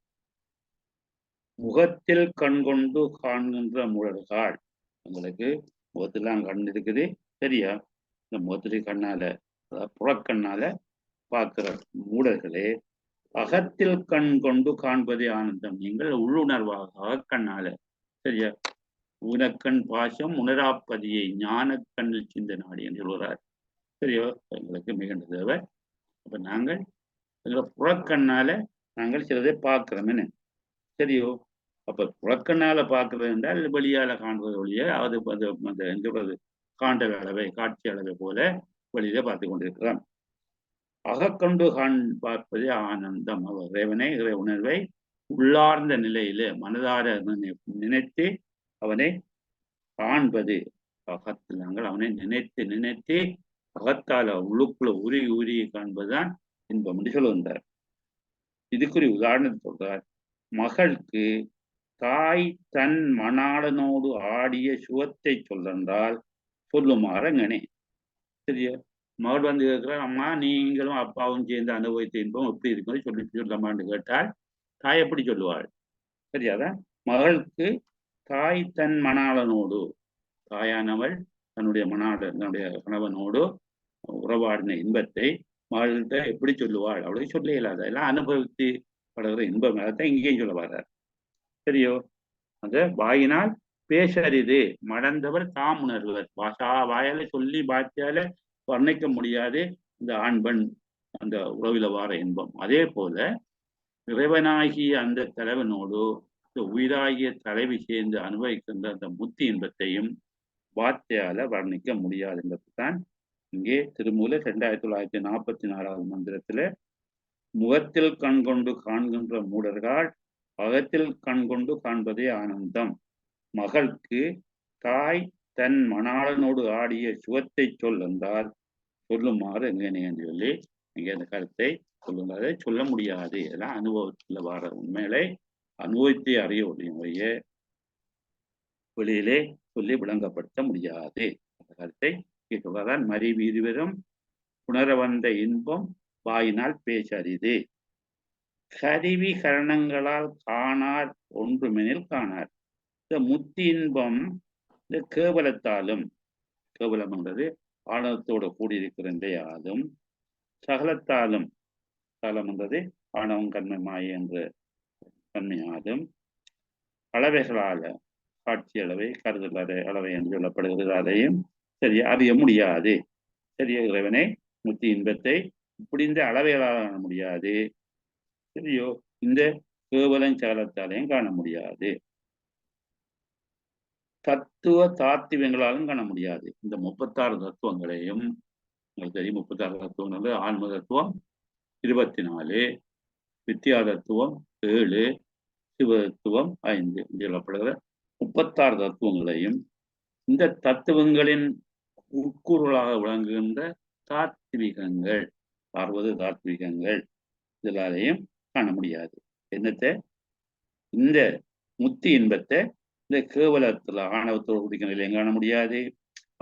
முகத்தில் கண் கொண்டு காண்கின்ற முழல்கால். உங்களுக்கு முகத்திலாம் கண் இருக்குது சரியா, இந்த முகத்திலே கண்ணால அதாவது புறக்கண்ணால பார்க்கிற மூடர்களே, அகத்தில் கண் கொண்டு காண்பதே ஆனந்தம். நீங்கள் உள்ளுணர்வாக கண்ணால சரியா, உனக்கண் பாசம் உணராப்பதியை ஞான கண்ணில் சிந்த நாடி என்று சொல்கிறார். சரியோ, எங்களுக்கு மிகுந்த தேவை. அப்ப நாங்கள் புறக்கண்ணால நாங்கள் சிலதை பார்க்கிறோம் என்ன சரியோ. அப்ப புறக்கண்ணால பார்க்கிறது என்றால் வெளியால காண்பது ஒழிய அது சொல்றது காண்டல் அளவை காட்சி அளவை போல வெளியில பார்த்து கொண்டிருக்கிறோம். அகக்கொண்டு பார்ப்பதே ஆனந்தம். இறைவனை இறை உணர்வை உள்ளார்ந்த நிலையில மனதார நினைத்து அவனை காண்பது. அகத்தில் நாங்கள் அவனை நினைத்து நினைத்து அகத்தால உள்ளுக்குள்ள உருகி காண்பதுதான் இன்பம் என்று சொல்லுகின்றார். இதுக்குரிய உதாரணத்தை சொல்றார். மகளுக்கு தாய் தன் மணாளனோடு ஆடிய சுகத்தை சொல்லென்றால் சொல்லுமாறங்கனே. சரியா, மகள் வந்து கேட்கிறார், அம்மா நீங்களும் அப்பாவும் சேர்ந்து அனுபவித்த இன்பம் எப்படி இருக்குன்னு சொல்லமான்னு கேட்டால் தாய் எப்படி சொல்லுவாள்? சரியாதான், மகளுக்கு தாய் தன் மணாளனோடு, தாயானவள் தன்னுடைய தன்னுடைய கணவனோடு உறவாடின இன்பத்தை மகள்கிட்ட எப்படி சொல்லுவாள்? அவளுக்கு சொல்ல இயலாத, எல்லாம் அனுபவித்து படுகிற இன்பம். அதைத்தான் இங்கேயும் சொல்ல வர்றார். சரியோ, அந்த வாயினால் பேசறிது மடந்தவர் தாம் உணர்வர். வாயால சொல்லி பாத்தியால வர்ணிக்க முடியாது இந்த ஆண் பெண் அந்த உறவில வார இன்பம். அதே போல இறைவனாகிய அந்த தலைவனோடு இந்த உயிராகிய தலைவி சேர்ந்து அனுபவிக்கின்ற அந்த முத்தி இன்பத்தையும் வார்த்தையால வர்ணிக்க முடியாது என்பதுதான் இங்கே திருமூல 2944 மந்திரத்துல முகத்தில் கண் கொண்டு காண்கின்ற மூடர்கள் அகத்தில் கண் கொண்டு காண்பதே ஆனந்தம். மகளுக்கு தாய் தன் மணாளனோடு ஆடிய சுகத்தை என்றால் சொல்லுமாறு எங்கன்னு சொல்லி இங்கே அந்த கருத்தை சொல்லுங்கிறதை சொல்ல முடியாது. இதெல்லாம் அனுபவத்தில் வர உண்மையிலே அனுபவத்தை அறிய ஒழிய வெளியிலே சொல்லி விளங்கப்படுத்த முடியாது. அந்த கருத்தை கேட்டுள்ளதான் மறிவு இருவரும் உணர வந்த இன்பம் வாயினால் பேசறிது. கருவி கரணங்களால் காணார் ஒன்றுமெனில் காணார். இந்த முத்தி இன்பம் இந்த கேவலத்தாலும், கேவலம் என்றது ஆணவத்தோடு கூடியிருக்கிறதையாலும், சகலத்தாலும், சகலம் என்றது ஆணவம் கண்மை மாய என்ற தன்மையாலும், அளவைகளால காட்சி அளவை கருதல் அளவை என்று சொல்லப்படுகிறது, அதையும் சரியா அறிய முடியாது. சரியா இறைவனை முத்தி இன்பத்தை இப்படி இந்த அளவைகளால் காண முடியாது. சரியோ இந்த கேவலம் சகலத்தாலையும் காண முடியாது. தத்துவ தாத்திவங்களாலும் காண முடியாது. இந்த 36 தத்துவங்களையும் உங்களுக்கு தெரியும். 36 தத்துவங்கள் ஆன்ம தத்துவம் 24, வித்தியா தத்துவம் 7, சிவ தத்துவம் 5 சொல்லப்படுகிற 36 தத்துவங்களையும் இந்த தத்துவங்களின் உட்கூறுகளாக விளங்குகின்ற தாத்விகங்கள் 60 தாத்விகங்கள் இதனாலையும் காண முடியாது. என்னத்தை இந்த முத்தி இன்பத்தை இந்த கேவலத்துல ஆணவத்தோடு குடிக்கிற நிலையும் காண முடியாது.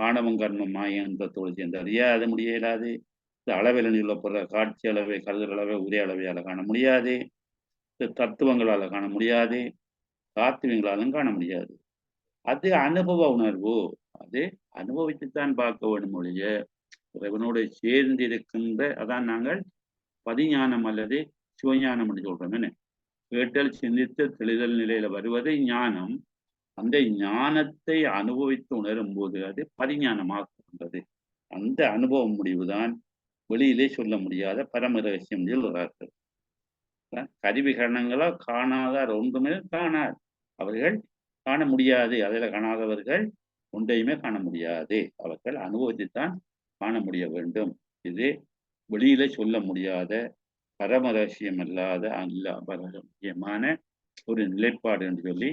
ஆணவம் கர்மம் மாயத்தோடு சேர்ந்து அறியாது முடியலாது. இந்த அளவில் சொல்லப்படுற காட்சி அளவை கருதல் அளவை ஒரே அளவையால காண முடியாது. இந்த தத்துவங்களால காண முடியாது. தாத்துவங்களாலும் காண முடியாது. அது அனுபவ உணர்வு. அது அனுபவித்துத்தான் பார்க்க வேண்டும் ஒழிய இறைவனோடு சேர்ந்து இருக்கின்ற அதான் நாங்கள் பதிஞானம் அல்லது சிவஞானம் என்று சொல்றோம். என்ன கேட்டல் சிந்தித்து தெளிதல் நிலையில வருவது ஞானம். அந்த ஞானத்தை அனுபவித்து உணரும் போது அது பதிஞானமாக்குகின்றது. அந்த அனுபவம் முடிவுதான் வெளியிலே சொல்ல முடியாத பரம ரகசியம் சொல்கிறார்கள். கருவிகரணங்களோ காணாதார் ஒன்றுமே காணார். அவர்கள் காண முடியாது. அதில் காணாதவர்கள் ஒன்றையுமே காண முடியாது. அவர்கள் அனுபவத்தைத்தான் காண முடிய வேண்டும். இது வெளியில சொல்ல முடியாத பரம ரகசியம் அல்லாத ரகசியமான ஒரு நிலைப்பாடு என்று சொல்லி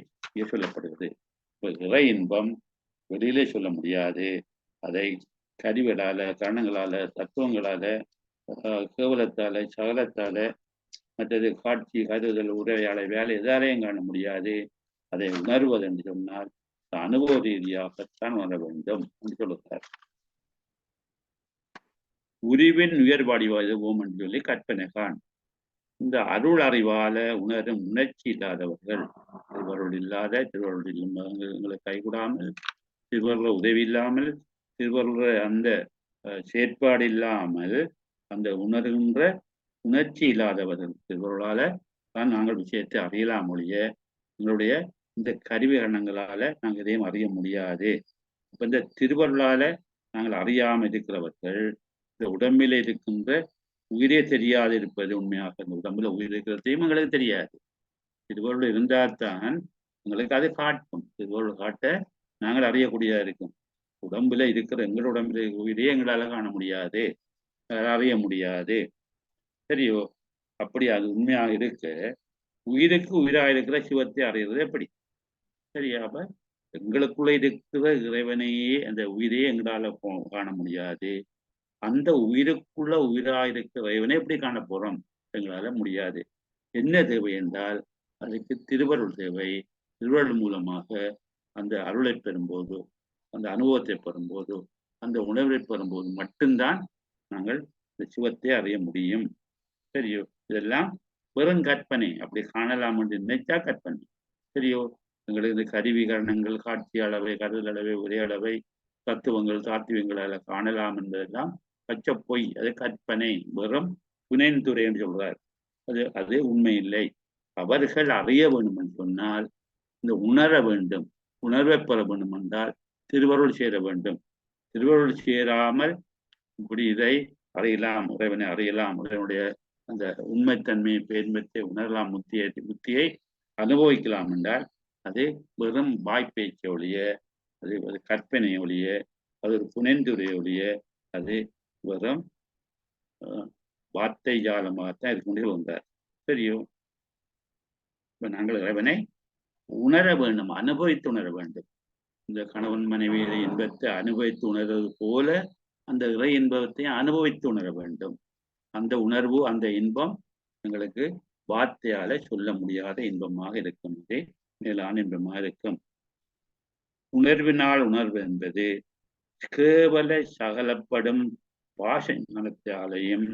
சொல்லப்படுகிறது. இறை இன்பம் வெளியிலே சொல்ல முடியாது. அதை கருவிகளால கரணங்களால தத்துவங்களால கேவலத்தால சகலத்தால மற்றது காட்சி கருதல் உரையாடை வேலை எதாலையும் காண முடியாது. அதை உணர்வது என்று சொன்னால் அனுபவ ரீதியாகத்தான் உணர வேண்டும் என்று சொல்லுகிறார். உரிவின் உயர்வாடிவாதுவோம் என்று சொல்லி கற்பனை காண். இந்த அருள் அறிவால உணரும் உணர்ச்சி இல்லாதவர்கள் திருவருள் இல்லாத திருவருள் கைகூடாமல் திருவருள் உதவி இல்லாமல் திருவருள் அந்த செயற்பாடு இல்லாமல் அந்த உணர்கின்ற உணர்ச்சி இல்லாதவர்கள் திருவருளால தான் நாங்கள் விஷயத்தை அறியலாம் ஒழிய எங்களுடைய இந்த கருவிகரணங்களால நாங்கள் எதையும் அறிய முடியாது. இப்ப இந்த திருவருளால நாங்கள் அறியாமல் இருக்கிறவர்கள் இந்த உடம்பில் இருக்கின்ற உயிரே தெரியாது இருப்பது உண்மையாக. இந்த உடம்புல உயிர் இருக்கிறதையும் எங்களுக்கு தெரியாது. திருவருள் இருந்தால்தான் எங்களுக்கு அதை காட்டும். திருவருள் காட்ட நாங்கள் அறியக்கூடியதா இருக்கும். உடம்புல இருக்கிற எங்களோட உடம்புல உயிரே எங்களால காண முடியாது, அறிய முடியாது. சரியோ அப்படி அது உண்மையாக இருக்க உயிருக்கு உயிராக இருக்கிற சிவத்தை அறிகிறது எப்படி? சரியா அப்ப எங்களுக்குள்ள இருக்கிற இறைவனையே அந்த உயிரே எங்களால காண முடியாது. அந்த உயிருக்குள்ள உயிராயிருக்கிற இறைவனை எப்படி காண போறோம்? எங்களால முடியாது. என்ன தேவை என்றால் அதுக்கு திருவருள் தேவை. திருவருள் மூலமாக அந்த அருளை பெறும்போது, அந்த அனுபவத்தை பெறும்போது, அந்த உணர்வை பெறும்போது மட்டும்தான் நாங்கள் இந்த சிவத்தை அறிய முடியும். சரியோ இதெல்லாம் வெறும் கற்பனை. அப்படி காணலாம் என்று நினைச்சா கற்பனை. சரியோ எங்களுக்கு இந்த கருவிகரணங்கள் காட்சி அளவை கருதல் அளவை ஒரே அளவை தத்துவங்கள் தாத்துவங்களால காணலாம் என்பதெல்லாம் பச்சை பொய். அது கற்பனை, வெறும் புனைந்துரை என்று சொல்றார். அது உண்மை இல்லை. அவர்கள் அறிய வேண்டும் என்று சொன்னால் இந்த உணர வேண்டும். உணர்வை பெற வேண்டும் என்றால் திருவருள் சேர வேண்டும். திருவருள் சேராமல் இப்படி இதை அறியலாம், இறைவனை அறியலாம், இறைவனுடைய அந்த உண்மைத்தன்மையை பேர்மத்தை உணரலாம், முத்தியை அனுபவிக்கலாம் என்றால் அது வெறும் வாய்ப்பேச்சை ஒழிய, அது கற்பனை ஒழிய, அது ஒரு புனைந்துரை ஒழிய, அது வெறும் வார்த்தை ஜாலமாகத்தான் இருக்கு வந்தார். சரியோ? இப்ப நாங்கள் இறைவனை உணர வேண்டும், அனுபவித்து உணர வேண்டும். இந்த கணவன் மனைவியை இன்பத்தை அனுபவித்து உணர்வது போல அந்த இறை இன்பத்தை அனுபவித்து உணர வேண்டும். அந்த உணர்வு, அந்த இன்பம் எங்களுக்கு வார்த்தையால சொல்ல முடியாத இன்பமாக இருக்கும். இதே மேலான இன்பமாக இருக்கும். உணர்வினால் உணர்வு என்பது கேவல சகலப்படும் பாஷ ஞானத்தாலேயும்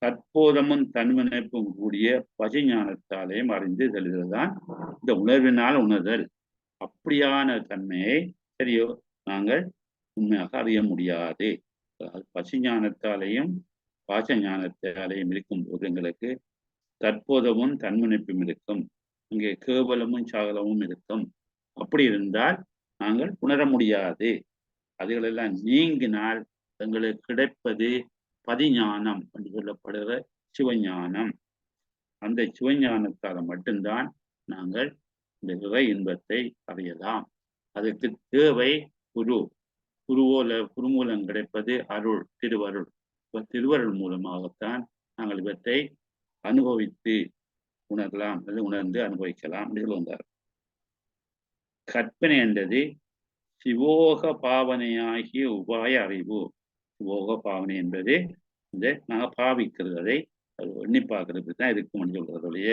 தற்போதமும் தன்முனைப்பும் கூடிய பசி ஞானத்தாலேயும் அறிந்து செல்வதுதான் இந்த உணர்வினால் உணர்தல். அப்படியான தன்மையை சரியோ நாங்கள் உண்மையாக அறிய முடியாது. பசி ஞானத்தாலேயும் பாச ஞானத்தாலேயும் இருக்கும் போது எங்களுக்கு தற்போதமும் தன்முனைப்பும் இருக்கும். இங்கே கேவலமும் சகலமும் இருக்கும். அப்படி இருந்தால் நாங்கள் உணர முடியாது. அதுகளெல்லாம் நீங்கினால் எங்களுக்கு கிடைப்பது பதிஞானம் என்று சொல்லப்படுகிற சிவஞானம். அந்த சிவஞானத்தால் மட்டும்தான் நாங்கள் இந்த இறை இன்பத்தை அறியலாம். அதற்கு தேவை குரு மூலம் கிடைப்பது அருள், திருவருள். திருவருள் மூலமாகத்தான் நாங்கள் இவற்றை அனுபவித்து உணரலாம், உணர்ந்து அனுபவிக்கலாம் என்று வந்தார். கற்பனை என்றது சிவோக பாவனையாகிய உபாய அறிவு. சிவோக பாவனை என்பது இந்த நாங்கள் பாவிக்கிறது, அதை எண்ணி பார்க்கறது தான் இருக்கும் சொல்றதுடைய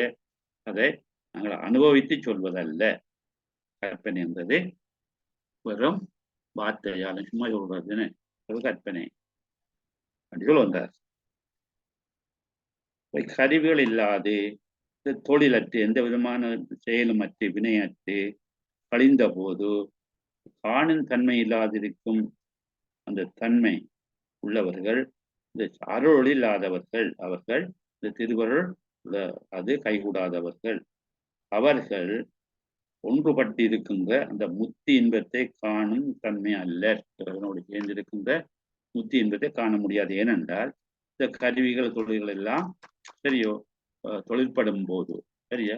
அதை நாங்கள் அனுபவித்து சொல்வதல்ல. கற்பனை என்பது வெறும் வார்த்தையால சும்மா சொல்றதுன்னு ஒரு கற்பனை அப்படி சொல்ல வந்தார். கருவிகள் இல்லாது தொழிலற்று எந்த விதமான செயலும் அற்று வினையற்று கழிந்த போது காணும் தன்மை இல்லாதிருக்கும் அந்த தன்மை உள்ளவர்கள் இந்த அருள் இல்லாதவர்கள். அவர்கள் இந்த திருவருள் அது கைகூடாதவர்கள். அவர்கள் ஒன்றுபட்டு இருக்கின்ற அந்த முத்தி இன்பத்தை காணும் தன்மை அல்ல. இறைவனோடு சேர்ந்திருக்கின்ற முத்தி இன்பத்தை காண முடியாது. ஏனென்றால் இந்த கருவிகள் தொழில்கள் எல்லாம் சரியோ தொழிற்படும் போது சரியா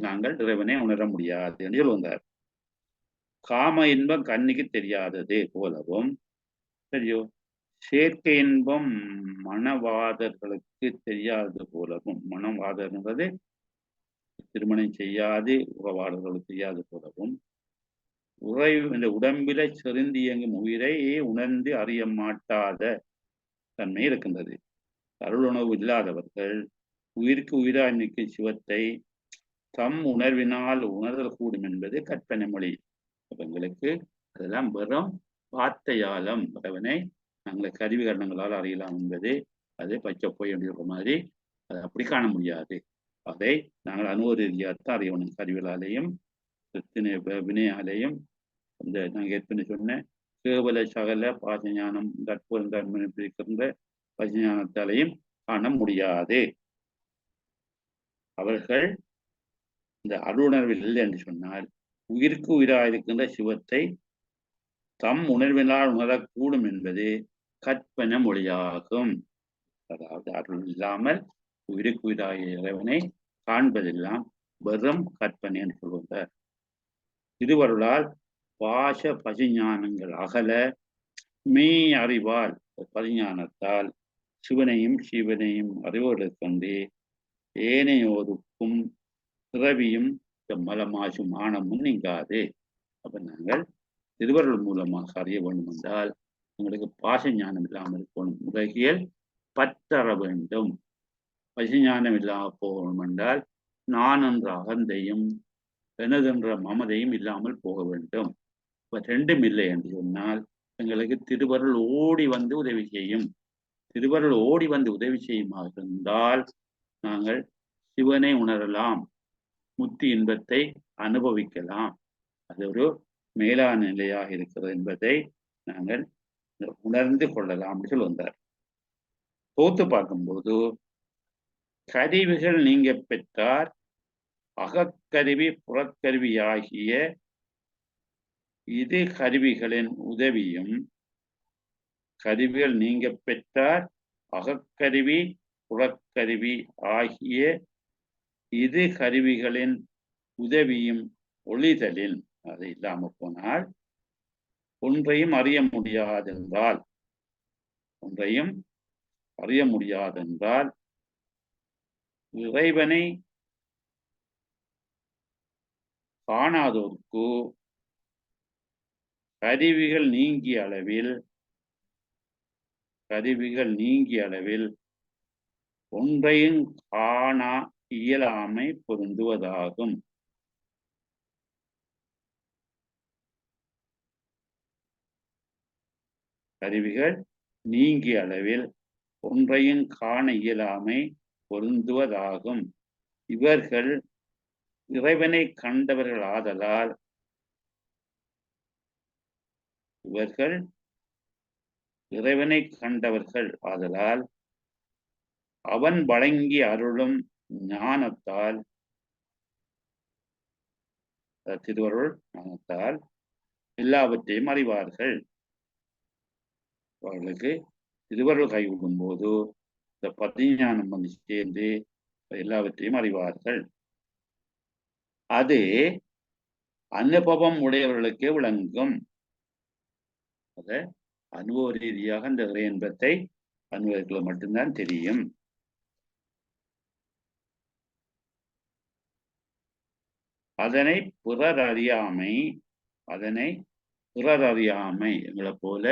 நாங்கள் இறைவனை உணர முடியாது என்று சொல்லுவார். காம இன்பம் கண்ணுக்கு தெரியாதது போலவும் சரியோ சேர்க்கை இன்பம் மனவாதர்களுக்கு தெரியாதது போலவும், மனவாதர் என்பது திருமணம் செய்யாது உறவாடல்களுக்கு தெரியாது போலவும், இந்த உடம்பில செறிந்து இயங்கும் உயிரை உணர்ந்து அறிய மாட்டாத தன்மை இருக்கின்றது. அருளுணர்வு இல்லாதவர்கள் உயிருக்கு உயிராய் நிற்கும் சிவத்தை தம் உணர்வினால் உணர்தல் கூடும் என்பது கற்பனை மொழி. எங்களுக்கு அதெல்லாம் வெறும் வார்த்தையாலம் இறைவனை நாங்கள் கருவி கரணங்களால் அறியலாம் என்பது அது பச்சை போய் அப்படின்ற மாதிரி அதை அப்படி காண முடியாது. அதை நாங்கள் அனுபவ ரீதியாகத்தான் அறியணும். கருவிகளாலேயும் வினையாலேயும் இந்த நாங்கள் ஏற்கனவே சொன்ன கேவல சகல பாசஞானம் தற்போது இருக்கின்ற பசஞானத்தாலையும் காண முடியாது. அவர்கள் இந்த அருணர்வில் இல்லை என்று சொன்னால் உயிருக்கு உயிராயிருக்கின்ற சிவத்தை தம் உணர்வினால் உணரக்கூடும் என்பது கற்பனை மொழியாகும். அதாவது அருள் இல்லாமல் உயிருக்கு உயிராகிய இறைவனை காண்பதெல்லாம் வெறும் கற்பனை என்று சொல்லுவார். திருவருளால் பாச பசிஞானங்கள் அகல மெய் அறிவால் பரிஞானத்தால் சிவனையும் அறிவதற்கொண்டு ஏனையோருக்கும் பிறவியும் மலமாசும் ஆணமும் நீங்காது. அப்ப நாங்கள் திருவருள் மூலமாக அறிய வேண்டும் என்றால் உங்களுக்கு பாச ஞானம் இல்லாமல் இருக்கணும். உலகியல் பற்றற வேண்டும். பசிஞானம் இல்லாமல் போகணும் என்றால் நான் என்ற அகந்தையும் எனதென்ற மமதையும் இல்லாமல் போக வேண்டும். இப்ப ரெண்டும் இல்லை என்று சொன்னால் எங்களுக்கு திருவருள் ஓடி வந்து உதவி செய்யும். திருவருள் ஓடி வந்து உதவி செய்யுமாக இருந்தால் நாங்கள் சிவனை உணரலாம், முத்தி இன்பத்தை அனுபவிக்கலாம். அது ஒரு மேலான நிலையாக இருக்கிறது என்பதை நாங்கள் உணர்ந்து கொள்ளலாம் அப்படின்னு சொல்லி வந்தார். தோத்து பார்க்கும்போது கருவிகள் நீங்க பெற்றார் அகக்கருவி புறக்கருவி ஆகிய இது கருவிகளின் உதவியும், கருவிகள் நீங்க பெற்றார் அகக்கருவி புறக்கருவி ஆகிய இது கருவிகளின் உதவியும் ஒளிதலில் அது இல்லாம போனால் ஒன்றையும் அறிய முடியாதென்றால் இறைவனை காணாதோர்க்கு கருவிகள் நீங்கிய அளவில் ஒன்றையும் காணா இயலாமை பொருந்துவதாகும். கருவிகள் நீங்கிய அளவில் ஒன்றையும் காண இயலாமை பொருந்துவதாகும். இவர்கள் இறைவனை கண்டவர்கள் ஆதலால் அவன் வழங்கி அருளும் ஞானத்தால் திருவருள் ஞானத்தால் எல்லாவற்றையும் அறிவார்கள். அவர்களுக்கு திருவருள் கைவிடும் போது இந்த பதிஞானம் வந்து சேர்ந்து எல்லாவற்றையும் அறிவார்கள். அது அனுபவம் உடையவர்களுக்கே விளங்கும். அத அனுபவ ரீதியாக அந்த இறை இன்பத்தை அனுபவத்தில் மட்டும்தான் தெரியும். அதனை பிறர் அறியாமை எங்களை போல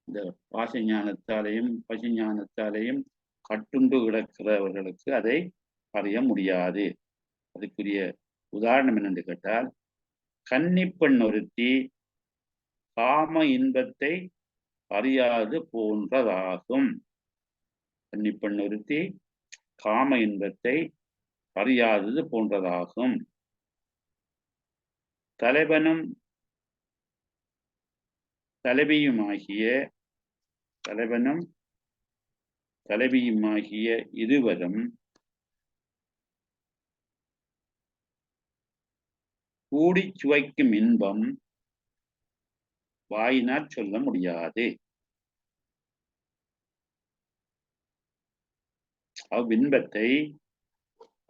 இந்த பாசஞானத்தாலையும் பசுஞானத்தாலையும் கட்டுண்டு கிடக்கிறவர்களுக்கு அதை அறிய முடியாது. அதுக்குரிய உதாரணம் என்னென்று கேட்டால், கன்னிப்பெண் ஒருத்தி காம இன்பத்தை அறியாது போன்றதாகும். கன்னிப்பெண் ஒருத்தி காம இன்பத்தை அறியாதது போன்றதாகும். தலைவனும் தலைவியுமாகிய இருவரும் கூடி சுவைக்கும் இன்பம் வாயினால் சொல்ல முடியாது. அவ்வின்பத்தை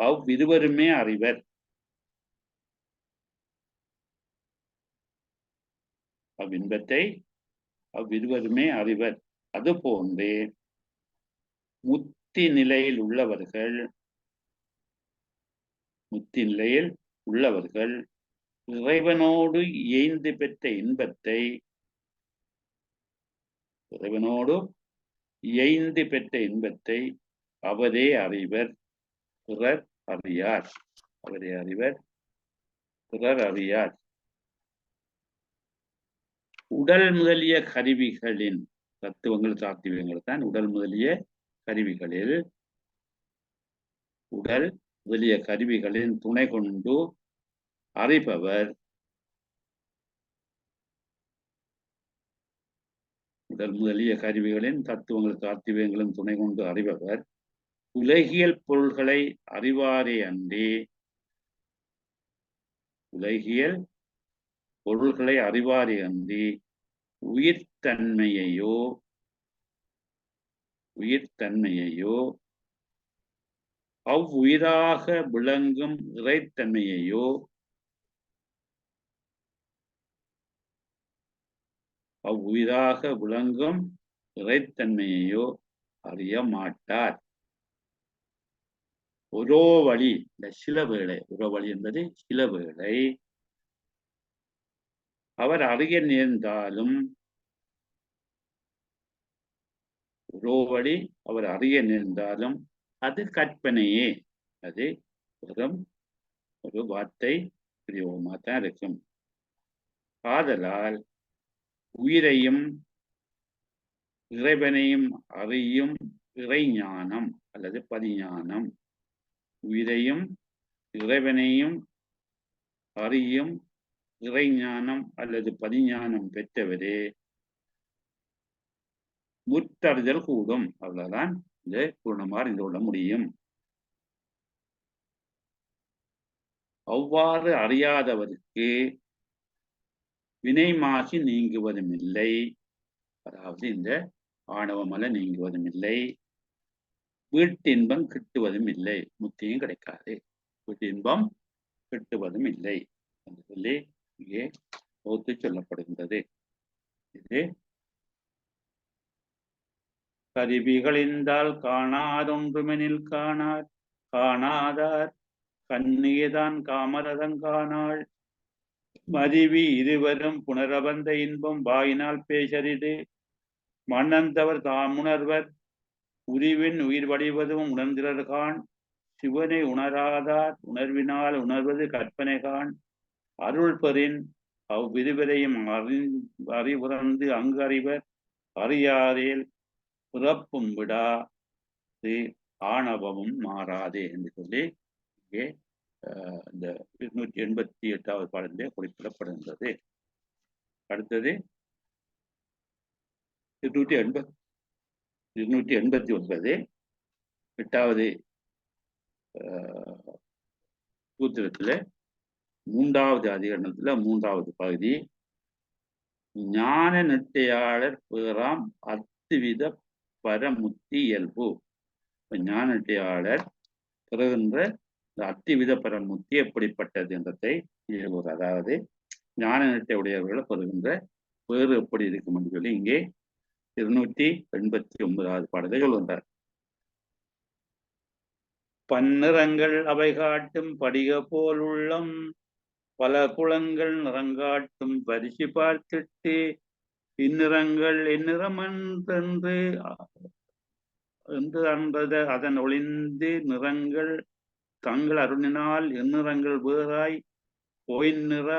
அவ்விருவருமே அறிவர். அதுபோன்றே முத்தி நிலையில் உள்ளவர்கள் இறைவனோடு இயைந்து பெற்ற இன்பத்தை அவரே அறிவர், பிறர் அறியார். உடல் முதலிய கருவிகளின் தத்துவங்கள் சாத்தியங்கள் தான் உடல் முதலிய கருவிகளின் துணை கொண்டு அறிபவர். உடல் முதலிய கருவிகளின் தத்துவங்கள் சாத்தியங்களும் துணை கொண்டு அறிபவர் உலகியல் பொருள்களை அறிவாரே அன்றி உயிர்த்தன்மையையோ அவ்வுயிராக விளங்கும் இறைத்தன்மையையோ அறிய மாட்டார். ஒரோ வழி சில வேளை என்பது சில வேளை அவர் அறிய நேர்ந்தாலும் அது கற்பனையே. அது வெறும் ஒரு வார்த்தை பிரயோகமாக தான் இருக்கும். ஆதலால் உயிரையும் இறைவனையும் அறியும் இறைஞானம் அல்லது பதிஞானம் பெற்றவரே முற்றறிதல் கூடும். அவ்வளவுதான் இந்த பூர்ணமாக அறிந்து கொள்ள முடியும். அவ்வாறு அறியாதவருக்கு வினை மாசி நீங்குவதும் இல்லை. அதாவது இந்த ஆணவமலை நீங்குவதும் இல்லை, வீட்டின்பம் கிட்டுவதும் இல்லை, முத்தியும் கிடைக்காது. வீட்டின்பம் கிட்டுவதும் இல்லை என்று சொல்லி இங்கே தொகுத்து சொல்லப்படுகின்றது. இது கருவிகளிந்தால் காணாதொன்றுமெனில் காணார், காணாதார் கண்ணியதான் காமரதம் காணாள். மதிவி இருவரும் புனரபந்த இன்பம் வாயினால் பேசரிது மன்னந்தவர் தாமுணர்வர் உரிவின் உயிர் வடிவதும் உணர்ந்திரர்கான். சிவனை உணராதார் உணர்வினால் உணர்வது கற்பனைகான். அருள் பெறின் அவ்விருவரையும் அறிவுறந்து அங்கு அறிவர் அறியாரேல் பிறப்பும் விடாது ஆணவமும் மாறாதே என்று சொல்லி இங்கே இந்த 288வது பாடத்திலே குறிப்பிடப்படுகின்றது. அடுத்தது 289 8வது சூத்திரத்துல 3வது அதிகரணத்துல 3வது பகுதி ஞான நிட்டையாளர் பேராம் அத்துவித பரமுத்தி இயல்பு. ஞான நிட்டையாளர் பெறுகின்ற அத்திவித பரமுத்தி எப்படிப்பட்டது என்றதை இயல்புவர். அதாவது ஞான நிட்டை உடையவர்களை பெறுகின்ற வேறு எப்படி இருக்கும் என்று சொல்லி இங்கே 289வது பாடலை சொல்கின்றார். பன்னிறங்கள் அவை காட்டும் படிக போல் உள்ளம் பல குளங்கள் நிறங்காட்டும் பரிசு பார்த்துட்டு இந்நிறங்கள் எந்நிறம் என்று அன்றத அதன் ஒளிந்து நிறங்கள் தங்கள் அருணினால் எந்நிறங்கள் வேறாய் பொய்நிற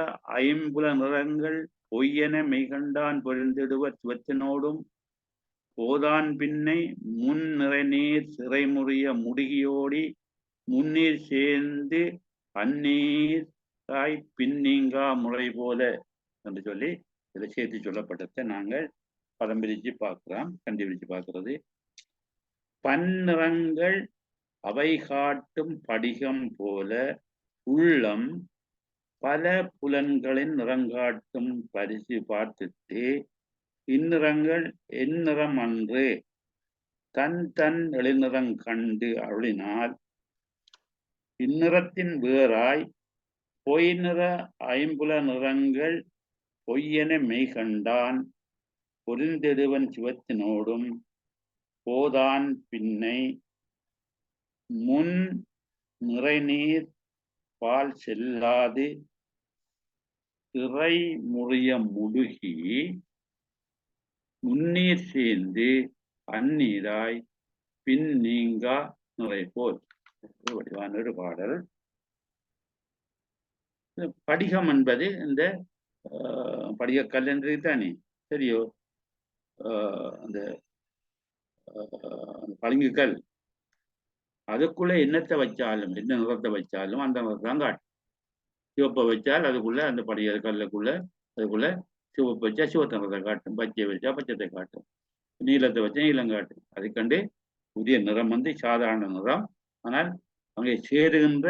ஐம்புல நிறங்கள் பொய்யென மெய்கண்டான் பொழிந்திடுவர் சிவத்தினோடும் போதான் பின்னை முன் நிறைநீர் சிறைமுறிய முடுகியோடி முன்னீர் சேர்ந்து அந்நீராய் பின்னீங்கா முறை போல என்று சொல்லி இதை சேர்த்து சொல்லப்பட்டதை நாங்கள் பதம் பிரித்து பார்க்கிறோம். கண்டுபிடிச்சு பார்க்கிறது. பன்னிறங்கள் அவை காட்டும் படிகம் போல உள்ளம் பல புலன்களின் நிறங்காட்டும் பரிசு பார்த்துட்டு இந்நிறங்கள் எந்நிறம் அன்று தன் தன் எழில்நிறம் கண்டு அருளினால் இந்நிறத்தின் வேறாய் பொய் நிற ஐம்புல நிறங்கள் பொய்யென மெய்கண்டான் பொருந்தெடுவன் சிவத்தினோடும் போதான் பின்னை முன் நிறைநீர் பால் செல்லாது திரை முறிய முடுகி முன்னீர் சேர்ந்து அந்நீராய் பின் நீங்கா நிறை போல் வடிவான ஒரு பாடல். படிகம் என்பது இந்த படிகக்கல் என்று தானே சரியோ? அந்த பளிங்குக்கல் அதுக்குள்ள என்னத்தை வச்சாலும் என்ன நிறத்தை வச்சாலும் அந்த நிறத்தை தான் காட்டும். சிவப்பை வச்சால் அதுக்குள்ள அந்த படிக கல்லுக்குள்ள அதுக்குள்ள சிவப்பு வச்சா சிவத்த நிறத்தை காட்டும், பச்சை வச்சா பச்சத்தை காட்டும், நீளத்தை வச்சா நீளம் காட்டும். அதை கண்டு புதிய நிறம் வந்து சாதாரண நிறம். ஆனால் அங்கே சேருகின்ற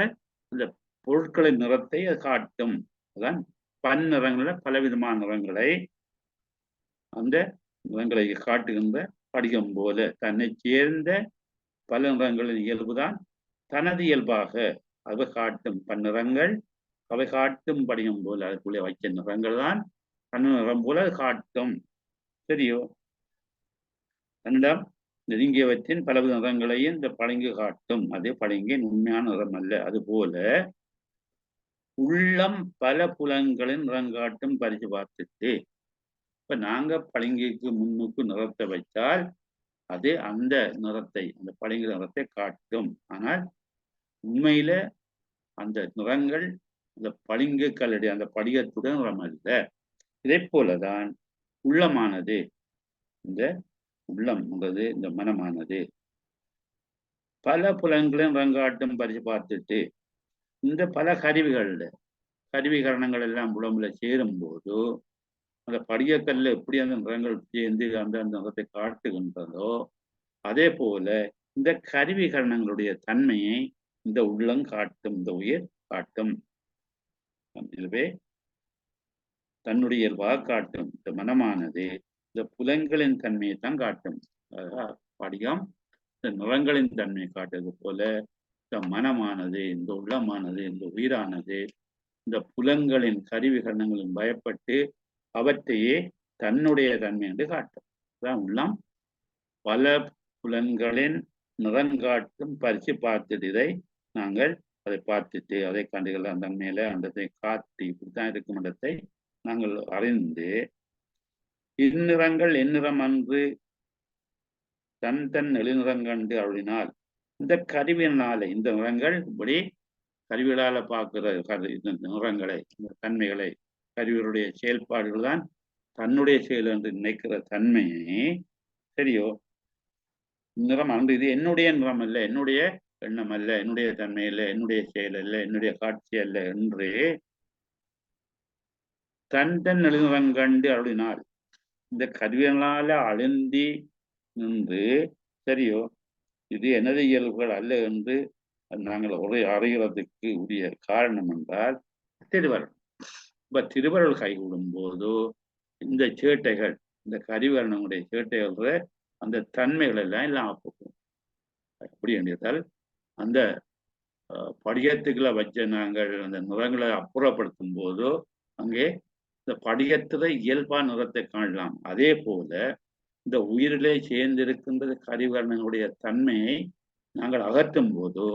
இந்த பொருட்களின் நிறத்தை அது காட்டும். அதான் பன்னிறங்கள பலவிதமான நிறங்களை அந்த நிறங்களை காட்டுகின்ற படிகம் போல தன்னை சேர்ந்த பல நிறங்களின் இயல்புதான் தனது இயல்பாக அவை காட்டும். பன்னிறங்கள் அவை காட்டும் படிகம் போல அதுக்குள்ளே வைக்க நிறங்கள் தான் பன்னிறம் போல அது காட்டும். சரியோ? தன்னிடம் நெருங்கியவற்றின் பலவித நிறங்களையும் இந்த பளிங்கு காட்டும். அதே பளிங்கின் உண்மையான நிறம் அல்ல. அதுபோல உள்ளம் பல புலன்களின் நிறங்காட்டும் பரிசு பார்த்துட்டு இப்ப நாங்க பளிங்குக்கு முன்னுக்கு நிறத்தை வைத்தால் அது அந்த நிறத்தை அந்த பளிங்கு நிறத்தை காட்டும். ஆனால் உண்மையில அந்த நிறங்கள் அந்த பளிங்கு கல்லடி அந்த படிகத்துடன் நிறம் அல்ல. இதே போலதான் உள்ளமானது, இந்த உள்ளம் என்பது இந்த மனமானது பல புலன்களின் நிறங்காட்டும் பரிசு பார்த்துட்டு இந்த பல கருவிகரணங்கள் எல்லாம் உடம்புல சேரும் போது அந்த படிகக்கல்ல எப்படி அந்த நிறங்கள் சேர்ந்து அந்த நிறத்தை காட்டுகின்றதோ அதே போல இந்த கருவிகரணங்களுடைய தன்மையை இந்த உள்ளம் காட்டும், இந்த உயிர் காட்டும். எனவே தன்னுடைய இயல்பாக காட்டும். இந்த மனமானது இந்த புலன்களின் தன்மையை தான் காட்டும். படிகம் இந்த நிறங்களின் தன்மையை காட்டுவது போல இந்த மனமானது, இந்த உள்ளமானது, இந்த உயிரானது இந்த புலன்களின் கருவிகரணங்களின் பயப்பட்டு அவற்றையே தன்னுடைய தன்மை என்று காட்டும். அதான் உள்ளம் பல புலன்களின் நிறங்காட்டும் பரிசு பார்த்துட்டு இதை நாங்கள் அதை பார்த்துட்டு அதை கண்டுகள் அந்த மேல அந்தத்தை காட்டி இப்படித்தான் இருக்கும் இடத்தை நாங்கள் அறிந்து இந்நிறங்கள் எந்நிறம் அன்று தன் தன் எழுநிறங்கண்டு அருளினால் இந்த கருவியினால இந்த நிறங்கள் இப்படி கருவிகளால பார்க்கிற இந்த நிறங்களை இந்த தன்மைகளை கருவிகளுடைய செயல்பாடுகள் தான் தன்னுடைய செயல் என்று நினைக்கிற தன்மையை சரியோ நிறம் அன்று இது என்னுடைய நிறம் அல்ல, என்னுடைய எண்ணம் அல்ல, என்னுடைய தன்மை அல்ல, என்னுடைய செயல் அல்ல, என்னுடைய காட்சி அல்ல என்று தன் தன் எழுநிறங்கண்டு அருளினால் இந்த கருவிகளால அழுந்தி நின்று சரியோ இது எனது இயல்புகள் அல்ல என்று நாங்கள் அறிகிறதுக்கு உரிய காரணம் என்றால் திருவருள். இப்ப திருவருள் கைகூடும் போதோ இந்த சேட்டைகள் இந்த கருவிகரணங்களுடைய சேட்டைகள் அந்த தன்மைகள் எல்லாம் இல்லாம போகும். எப்படி என்றால் அந்த படிகத்துக்களை வச்ச நாங்கள் அந்த நிறங்களை அப்புறப்படுத்தும் போதோ அங்கே இந்த படிகத்துல இயல்பா நிறத்தை காணலாம். அதே போல இந்த உயிரிலே சேர்ந்திருக்கின்ற கருவிகரணங்களுடைய தன்மையை நாங்கள் அகற்றும் போதோ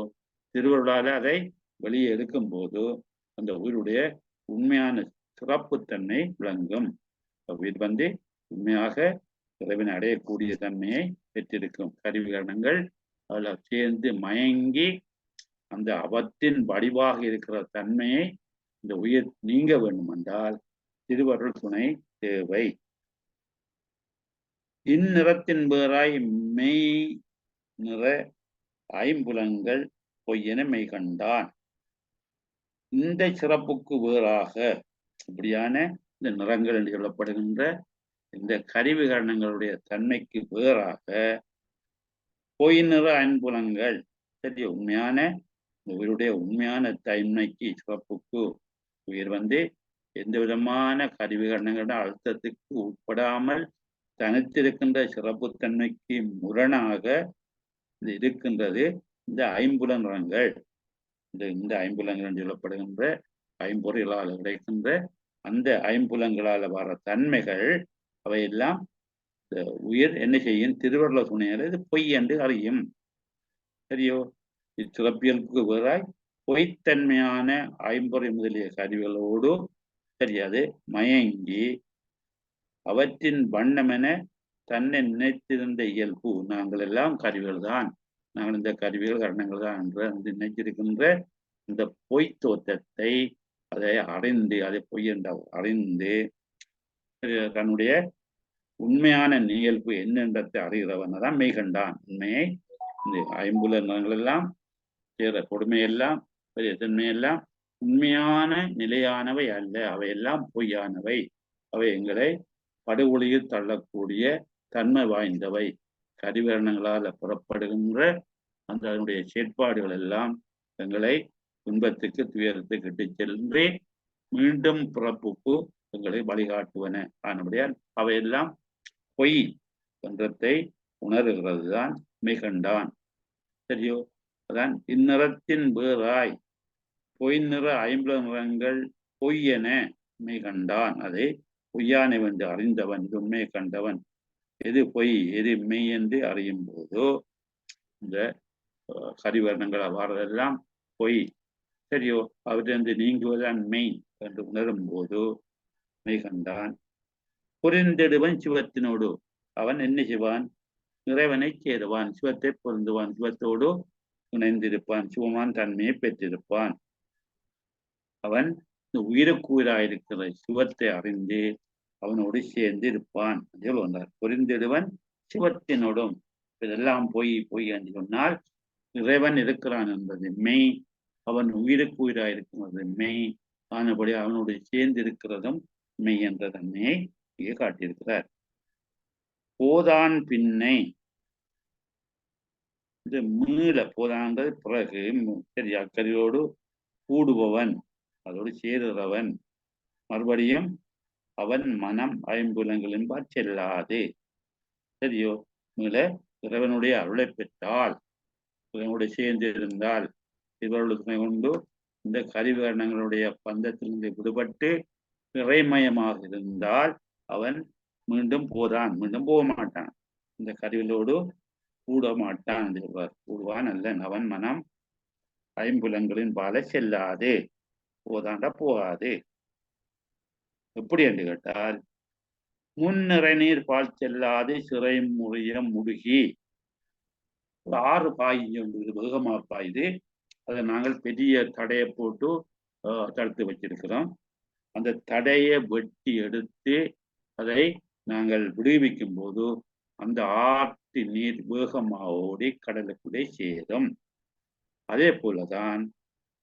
திருவருளால அதை வெளியே எடுக்கும் போதோ அந்த உயிருடைய உண்மையான சிறப்புத்தன்மை விளங்கும். உயிர் உண்மையாக இறைவனை அடையக்கூடிய தன்மையை பெற்றிருக்கும். கருவிகரணங்கள் அதில் சேர்ந்து மயங்கி அந்த அவத்தின் வடிவாக இருக்கிற தன்மையை இந்த உயிர் நீங்க வேண்டும் என்றால் திருவருள் துணை தேவை. இந்நிறத்தின் வேறாய் மெய் நிற ஐம்புலன்கள் பொய்யென மெய் கண்டான். இந்த சிறப்புக்கு வேறாக இப்படியான இந்த நிறங்கள் என்று சொல்லப்படுகின்ற இந்த கருவிகரணங்களுடைய தன்மைக்கு வேறாக பொய் நிற ஐம்புலன்கள் சரி உண்மையான உயிருடைய உண்மையான தன்மைக்கு சிறப்புக்கு உயிர் எந்த விதமான கருவிகரணங்களுடைய அழுத்தத்துக்கு உட்படாமல் தனித்திருக்கின்ற சிறப்புத்தன்மைக்கு முரணாக இருக்கின்றது இந்த ஐம்புலன்கள். இந்த ஐம்புலன்கள் சொல்லப்படுகின்ற ஐம்பொறிகளால் கிடைக்கின்ற அந்த ஐம்புலங்களால் வர தன்மைகள் அவையெல்லாம் இந்த உயிர் என்ன செய்யும் திருவருள துணையால் இது பொய் என்று அறியும். சரியோ இச்சிறப்பியலுக்கு வேறாய் பொய்த்தன்மையான ஐம்பொறி முதலிய கருவிகளோடு சரியாது மயங்கி அவற்றின் வண்ணமென தன்னை நினைத்திருந்த இயல்பு நாங்கள் எல்லாம் கருவிகள் தான், நாங்கள் இந்த கருவிகள் கரணங்கள் தான் என்று நினைச்சிருக்கின்ற இந்த பொய் தோற்றத்தை அதை அறிந்து அதை பொய் என்ற அறிந்து தன்னுடைய உண்மையான இயல்பு என்னென்றதை அறிகிறவன் தான் மெய்கண்டான். உண்மையை இந்த ஐம்புலன்கள் எல்லாம் செய்கிற கொடுமையெல்லாம் தன்மையெல்லாம் உண்மையான நிலையானவை அல்ல, அவையெல்லாம் பொய்யானவை, அவை எங்களை படுகொலியில் தள்ளக்கூடிய தன்மை வாய்ந்தவை. கருவிகரணங்களால் புறப்படுகின்ற அந்த அதனுடைய செயற்பாடுகள் எல்லாம் எங்களை துன்பத்துக்கு துயரத்துக்கு இட்டு சென்று மீண்டும் பிறப்புக்கு எங்களை வழிகாட்டுவன. ஆனபடியால் அவையெல்லாம் பொய் என்றத்தை உணர்கிறது தான் மெய்கண்டான். சரியோ அதான் இந்நிறத்தின் வேறாய் பொய் நிற ஐம்புல நிறங்கள் பொய் என மெய்கண்டான். அதை பொய்யானை வந்து அறிந்தவன் இது உண்மையை கண்டவன். எது பொய் எது மெய் என்று அறியும் போதோ இந்த கரிவர்ணங்களை வாரதெல்லாம் பொய் சரியோ அவற்றிலிருந்து நீங்குவதான் மெய் என்று உணரும் போதோ மெய் கண்டான். புரிந்திடுவன் சிவத்தினோடு அவன் என்ன செய்வான் இறைவனை சேருவான், சிவத்தை பொருந்துவான், சிவத்தோடு இணைந்திருப்பான், சிவமான் தன்மையை பெற்றிருப்பான். அவன் இந்த உயிருக்குயிராயிருக்கிற சிவத்தை அறிந்து அவனோடு சேர்ந்து இருப்பான் சொல்லுவார். புரிந்திடுவன் சிவத்தினோடும் இதெல்லாம் பொய் பொய் என்று சொன்னால் இறைவன் இருக்கிறான் என்பது மெய், அவன் உயிருக்கு உயிராயிருக்கிறது மெய், ஆனபடி அவனோடு சேர்ந்து இருக்கிறதும் மெய் என்ற தன்மையை இங்கே காட்டியிருக்கிறார். போதான் பின்னை இது மீள போதான்றது பிறகு சரி அக்கறையோடு கூடுபவன் அதோடு சேருறவன் மறுபடியும் அவன் மனம் ஐம்புலங்களின்பால் செல்லாது. சரியோ மீள இறைவனுடைய அருளை பெற்றால் இறைவனுடைய சேர்ந்து இருந்தால் திருவருள் துணை கொண்டு இந்த கருவிகரணங்களுடைய பந்தத்திலிருந்து விடுபட்டு நிறைமயமாக இருந்தால் அவன் மீண்டும் மீண்டும் போக மாட்டான். இந்த கருவிலோடு கூட மாட்டான் என்று சொல்வார். கூடுவான் அல்ல அவன் மனம் ஐம்புலன்களின் பால செல்லாது, போதாண்டா போகாது. எப்படி என்று கேட்டால், முன்னிறை நீர் பால் செல்லாது சிறை முறிய முடுகி, ஆறு பாய்ந்து வேகமா பாயுது. அதை நாங்கள் பெரிய தடையை போட்டு தடுத்து வச்சிருக்கிறோம். அந்த தடையை வெட்டி எடுத்து அதை நாங்கள் விடுவிக்கும் போது அந்த ஆற்று நீர் வேகமாக ஓடி கடலுக்குள்ளே சேரும். அதே போலதான்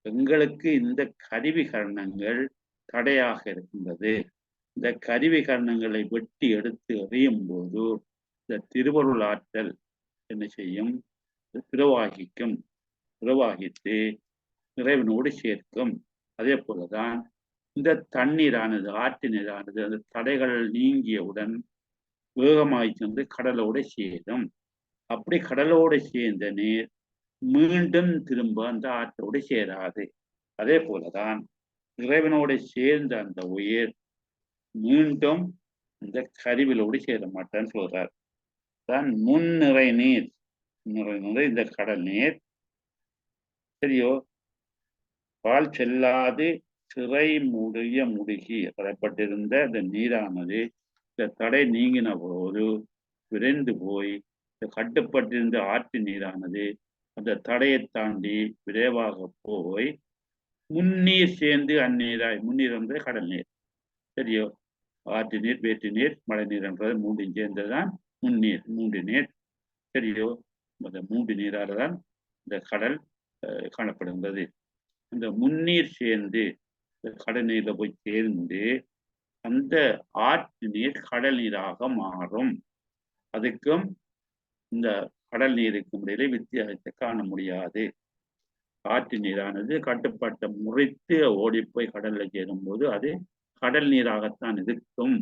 எங்களுக்கு இந்த கருவிகரணங்கள் தடையாக இருக்கின்றது. இந்த கருவிகரணங்களை வெட்டி எடுத்து எறியும் போது இந்த திருவருள் ஆற்றல் என்ன செய்யும்? பிரவாகிக்கும். பிரவாகித்து இறைவனோடு சேர்க்கும். அதே போலதான் இந்த தண்ணீரானது, ஆற்று நீரானது அந்த தடைகள் நீங்கியவுடன் வேகமாய் சென்று கடலோடு சேரும். அப்படி கடலோடு சேர்ந்த நீர் மீண்டும் திரும்ப அந்த ஆற்றோடு சேராது. அதே போலதான் இறைவனோடு சேர்ந்த அந்த உயிர் மீண்டும் இந்த கருவிலோடு சேர மாட்டான்னு சொல்றார். தான் முன்னிறை நீர், இந்த கடல் நீர் சரியோ பால் செல்லாது சிறை முடுகி தடைப்பட்டிருந்த அந்த நீரானது இந்த தடை நீங்கின போது விரைந்து போய் கட்டுப்பட்டிருந்த ஆற்று நீரானது அந்த தடையை தாண்டி விரைவாக போய் முன்னீர் சேர்ந்து அந்நீராய், முன்னீர் என்றது கடல் நீர் சரியோ, ஆற்று நீர், வேற்று நீர், மழை நீர் என்றது மூன்றும் சேர்ந்ததுதான் முன்னீர், மூன்று நீர் சரியோ. அந்த மூன்று நீரால் தான் இந்த கடல் காணப்படுகின்றது. இந்த முன்னீர் சேர்ந்து கடல் நீர்ல போய் சேர்ந்து அந்த ஆற்று நீர் கடல் நீராக மாறும். அதுக்கும் இந்த கடல் நீருக்கும் இடையிலே வித்தியாசத்தை காண முடியாது. ஆற்று நீரானது கட்டுப்பாட்டை முறைத்து ஓடிப்போய் கடல்ல சேரும் போது அது கடல் நீராகத்தான் இருக்கும்.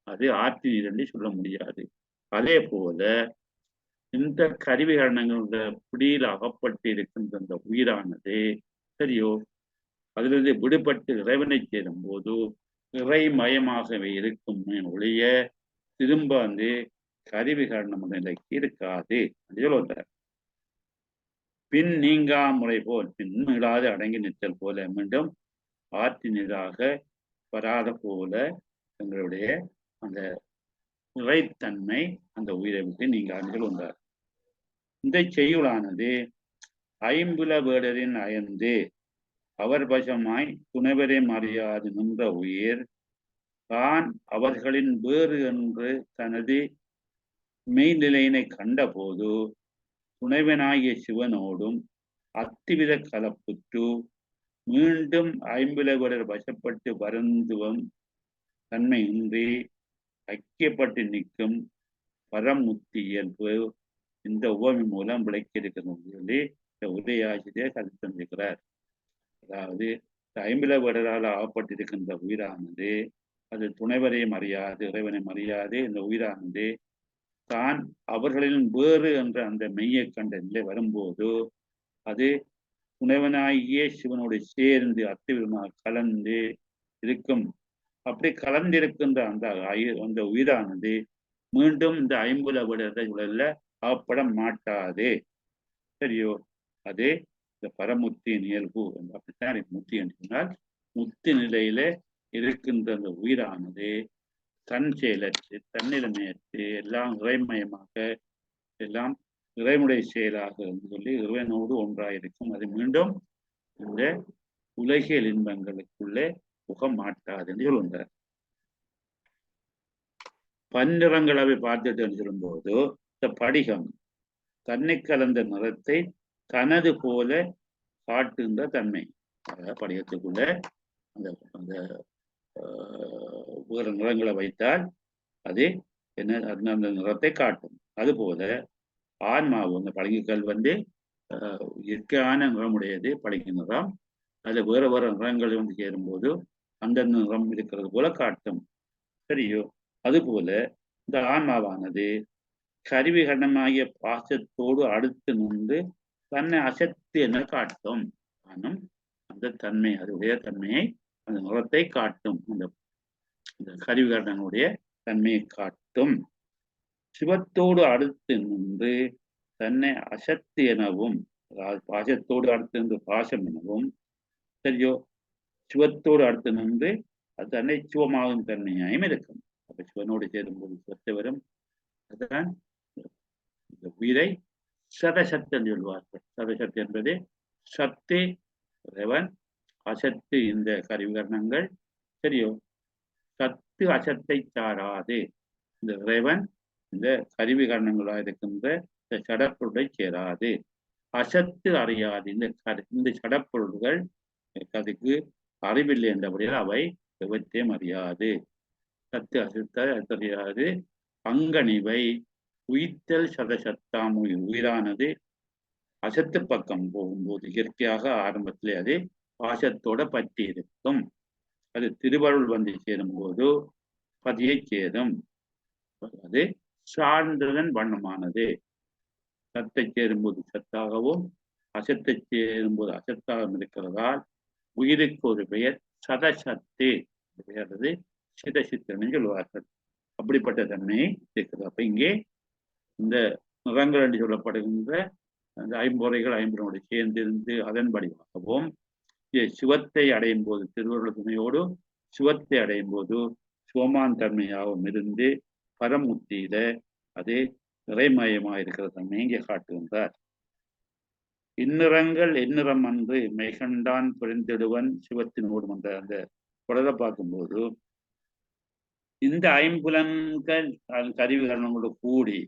அது ஆற்று நீர் என்று சொல்ல முடியாது. அதே போல இந்த கருவிகரணங்களுடைய பிடியில் அகப்பட்டு இருக்கின்ற அந்த உயிரானது சரியோ, அதிலிருந்து விடுபட்டு இறைவனை சேரும் போது இறைமயமாகவே இருக்கும் ஒழிய திரும்ப வந்து கருவிகரணம் நிலைக்கு இருக்காது. பின் நீங்கா முறை போல், பின் மீளாது அடங்கி நிற்றல் போல மீண்டும் ஆற்று நீராக வராத போல எங்களுடைய அந்த இறைத்தன்மை அந்த உயிரை விட்டு நீங்க அணுகல். இந்த செய்யுளானது ஐம்புல வேடரின் அயர்ந்து அவர் வசமாய் துணைவரை மறியாது நின்ற உயிர் தான் அவர்களின் வேறு என்று தனது மெய்நிலையினை கண்டபோது துணைவனாகிய சிவனோடும் அத்திவித கலப்புற்று மீண்டும் ஐம்புல வேடர் வசப்பட்டு வருந்துவம் தன்மை இன்றி ஐக்கியப்பட்டு நிற்கும் பரமுத்தி இயல்பு இந்த உவமை மூலம் விளக்கியிருக்கிறது சொல்லி இந்த உதயாசிரியர் கருத்து தந்திருக்கிறார். அதாவது ஐம்புல வேடரால் ஆகப்பட்டிருக்கின்ற உயிரானது அது துணைவரையும் அறியாது, இறைவனை அறியாது இந்த உயிரானது தான் அவர்களின் வேறு என்ற அந்த மெய்யை கண்ட நிலை வரும்போது அது துணைவனாகிய சிவனோடு சேர்ந்து அத்திவிதமாக கலந்து இருக்கும். அப்படி கலந்திருக்கின்ற அந்த உயிரானது மீண்டும் இந்த ஐம்புல விடல ஆப்பட மாட்டாது சரியோ. அது இந்த பரமுத்தியின் இயல்பு. அப்படித்தான் முத்தி என்று சொன்னால் முத்தி நிலையில இருக்கின்ற அந்த உயிரானது தன் செயலற்று தன்னிலைமையற்று எல்லாம் இறைமயமாக எல்லாம் இறைமுறை செயலாக சொல்லி இறைவனோடு ஒன்றாயிருக்கும். அது மீண்டும் இந்த உலகியல் இன்பங்களுக்குள்ளே புக மாட்டாது என்று சொல்லுகிறார். பன்னிறங்களை பார்த்துட்டு சொல்லும்போது இந்த படிகம் தன்னை கலந்த நிறத்தை தனது போல காட்டுகின்ற தன்மை. படிகத்துக்குள்ள அந்த அந்த வேறு நிறங்களை வைத்தால் அது என்ன அந்த நிறத்தை காட்டும். அதுபோல ஆன்மாவு அந்த பளிங்குக்கல் வந்து இயற்கையான நிறமுடையது பளிங்கு நிறம். அது வேறு வேறு நிறங்கள் வந்து சேரும்போது அந்த நிறம் இருக்கிறது போல காட்டும் சரியோ. அதுபோல இந்த ஆன்மாவானது கருவிகரணமாகிய பாசத்தோடு அடுத்து நின்று தன்னை அசத்து என காட்டும். காணும் அந்த தன்மை, அதனுடைய தன்மையை, அந்த நிறத்தை காட்டும். அந்த கருவிகரணங்களுடைய தன்மையை காட்டும். சிவத்தோடு அடுத்து நின்று தன்னை அசத்து எனவும், அதாவது பாசத்தோடு அடுத்து நின்று பாசம் எனவும், சரியோ, சிவத்தோடு அடுத்து நின்று அது தன்னை சிவமாகும் தன்மையாயும் இருக்கும். அப்ப சிவனோடு சேரும்போது சிவத்தை வரும். அதுதான் இந்த உயிரை சதசத்து என்று சொல்வார்கள். சதசத்து என்பது சத்து இறைவன், அசத்து இந்த கருவிகரணங்கள், சரியோ, சத்து அசத்தை சாராது. இந்த இறைவன் இந்த கருவிகரணங்களாக இருக்கின்ற இந்த சடப்பொருளை சேராது. அசத்து அறியாது. இந்த சடப்பொருள்கள் அதுக்கு அறிவில்லை என்றபடியால் அவை எவற்றையும் அறியாது. சத்து அசத்தை அறியாது. அங்கனிவை உயிர்த்தல் சதசத்தாம், உயிரானது அசத்து பக்கம் போகும்போது இயற்கையாக ஆரம்பத்திலே அது பாசத்தோட பற்றி இருக்கும். அது திருவருள் வந்து சேரும் போது பதியை சேரும். அது சார்ந்ததன் வண்ணமானது. சத்தை சேரும்போது சத்தாகவும் அசத்தை சேரும்போது அசத்தாகவும் இருக்கிறதால் உயிருக்கு ஒரு பெயர் சதசத்து, பெயர்றது சிதசித்தன்னு சொல்லுவார்கள். அப்படிப்பட்ட தன்மை இருக்கிறது. அப்ப இங்கே இந்த நிறங்கள் என்று சொல்லப்படுகின்ற அந்த ஐம்பொறைகள் ஐம்பொருளோடு சேர்ந்திருந்து அதன்படியாகவும் சிவத்தை அடையும் போது திருவருள் துணையோடு சிவத்தை அடையும் போது சிவமான் தன்மையாகவும் இருந்து பரமுத்தியில அது நிறைமயமாக இருக்கிற தன்மை இங்கே காட்டுகின்றார். இந்நிறங்கள் எந்நிறம் அன்று மெய்கண்டான் புரிந்திடுவன் சிவத்தினோடும் என்ற அந்த தொடரை பார்க்கும்போது இந்த ஐம்புலன்கள் கருவிகரணங்களோடு கூடி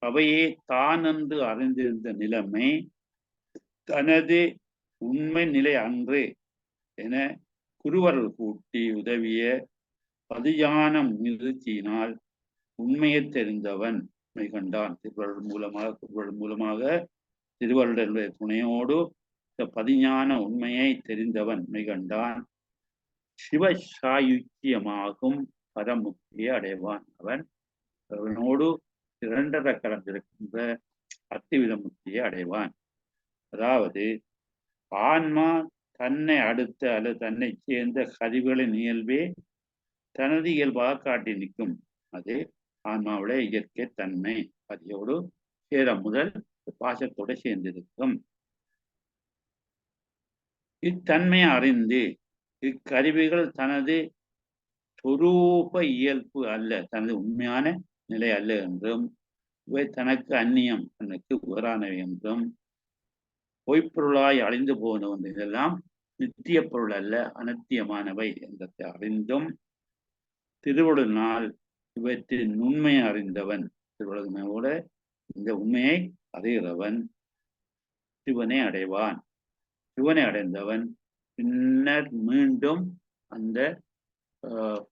அவையே தான் என்று அறிந்திருந்த நிலைமை தனது உண்மை நிலை அன்று என குருவர்கள் கூட்டி உதவிய பதியான முயற்சியினால் உண்மையை தெரிந்தவன் மெய்கண்டான். குருவர்கள் மூலமாக திருவருடைய துணையோடு பதிஞான உண்மையை தெரிந்தவன் மெய்கண்டான் சிவசாயுச்சியமாகும் பரமுக்தியை அடைவான். அவனோடு இரண்டரை கலந்திருக்கின்ற அத்திவித முக்தியை அடைவான். அதாவது ஆன்மா தன்னை அடுத்த அல்லது தன்னை சேர்ந்த கருவிகளின் இயல்பே தனது இயல்பாக காட்டி நிற்கும். அது ஆன்மாவுடைய இயற்கை தன்மை. பதியோடு சேர முதல் பாசத்தோடு சேர்ந்திருக்கும். இத்தன்மையை அறிந்து இக்கருவிகள் தனது சொரூப இயல்பு அல்ல, தனது உண்மையான நிலை அல்ல என்றும், இவை தனக்கு அந்நியம், தனக்கு வேறானவை என்றும், பொய்ப்பொருளாய் அழிந்து போனவன் இதெல்லாம் நித்திய பொருள் அல்ல, அனத்தியமானவை என்றதை அறிந்தும் திருவள்ளுவனால் இவற்றின் உண்மையை அறிந்தவன், திருவள்ளுவனோட இந்த உண்மையை அறிகிறவன் சிவனை அடைவான். சிவனை அடைந்தவன் பின்னர் மீண்டும் அந்த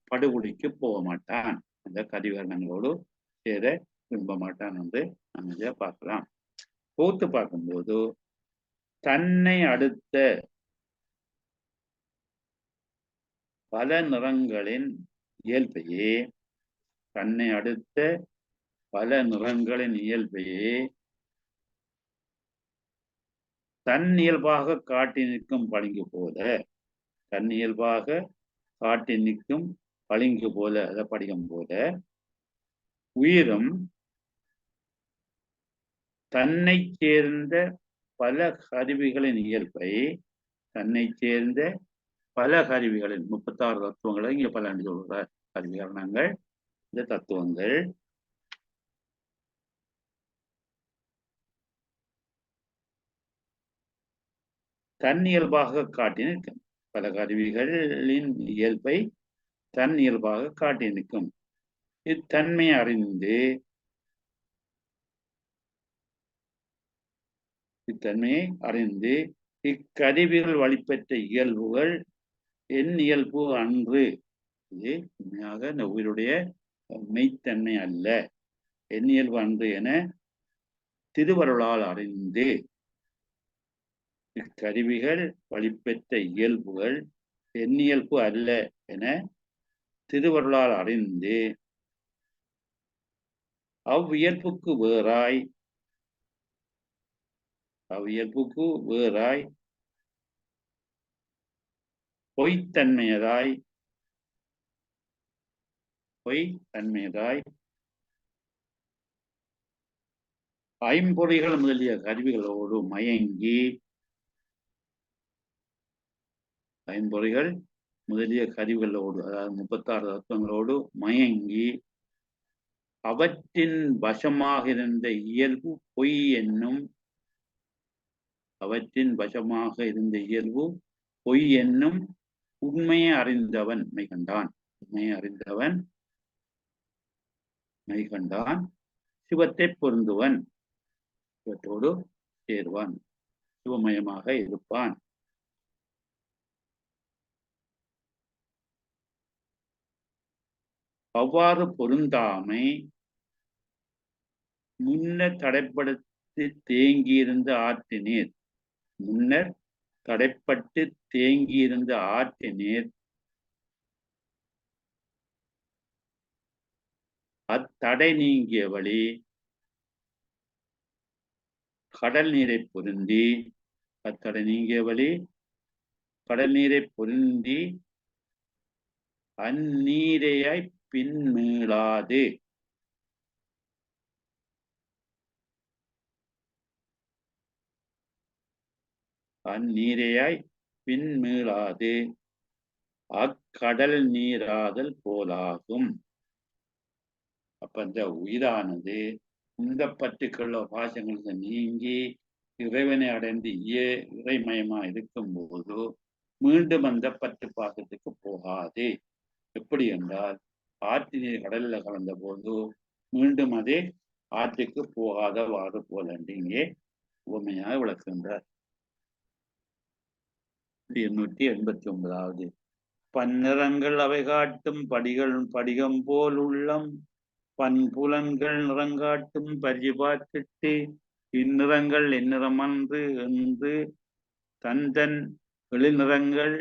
படுகொலிக்கு போக மாட்டான், அந்த கருவிகரணங்களோடு சேர விரும்ப மாட்டான் என்று நம்ம இதை பார்க்கலாம். போத்து பார்க்கும்போது தன்னை அடுத்த பல நிறங்களின் இயல்பையே, தன்னை அடுத்த பல நிறங்களின் இயல்பையே தன் இயல்பாக காட்டி நிற்கும் பளிங்கு போல, தன் இயல்பாக காட்டி நிற்கும் பளிங்கு போல, அதை படிகம் போல உயிரும் தன்னை சேர்ந்த பல கருவிகளின் இயல்பை, தன்னை சேர்ந்த பல கருவிகளின் 36 தத்துவங்களை இங்கே பல சொல்ற கருவிகரணங்கள், இந்த தத்துவங்கள் தன் இயல்பாக காட்டி நிற்கும். பல கருவிகளின் இயல்பை தன் இயல்பாக காட்டி நிற்கும். இத்தன்மை அறிந்து இத்தன்மையை அறிந்து இக்கருவிகள் வழிபெற்ற இயல்புகள் என் இயல்பு அன்று, இது உண்மையாக இந்த உயிருடைய மெய்த்தன்மை அல்ல, என் இயல்பு அன்று என திருவருளால் அறிந்து, இக்கருவிகள் வழிபெற்ற இயல்புகள் என் இயல்பு அல்ல என திருவருளால் அறிந்து அவ்வியல்புக்கு வேறாய் பொய்த்தன்மையதாய் ஐம்பொறிகள் முதலிய கருவிகளோடு மயங்கி ஐம்பொறிகள் முதலிய கருவிகளோடு அதாவது 36 தத்துவங்களோடு மயங்கி அவற்றின் வசமாக இருந்த இயல்பு பொய் என்னும் பொய் என்னும் உண்மையை அறிந்தவன் மெய்கண்டான் சிவத்தை பொருந்துவன், சிவத்தோடு சேர்வான், சிவமயமாக இருப்பான். அவ்வாறு பொருந்தாமை முன்னர் தடைப்படுத்தி தேங்கியிருந்த ஆற்றினீர் அத்தடை நீங்கிய வழி கடல் நீரை பொருந்தி அந்நீரையாய் பின்மீளாது அக்கடல் நீராதல் போலாகும். அப்ப இந்த உயிரானது இந்த பற்றுக்கள பாசங்களுக்கு நீங்கி இறைவனை அடைந்து இறைமயமா இருக்கும் போது மீண்டும் அந்த பற்று பாசத்துக்கு போகாது. எப்படி என்றால் ஆற்று நீர் கடல்ல கலந்த போது மீண்டும் அதே ஆற்றுக்கு போகாதவாறு போல இங்கே உண்மையாக விளக்குகின்றார். 889வது பன்னிறங்கள் அவை காட்டும் படிகம் போல் உள்ளம் பண்புலன்கள் நிறங்காட்டும் பரிபார்த்திட்டு இந்நிறங்கள் எந்நிறமன்று என்று தந்தன் வெளிநிறங்கள்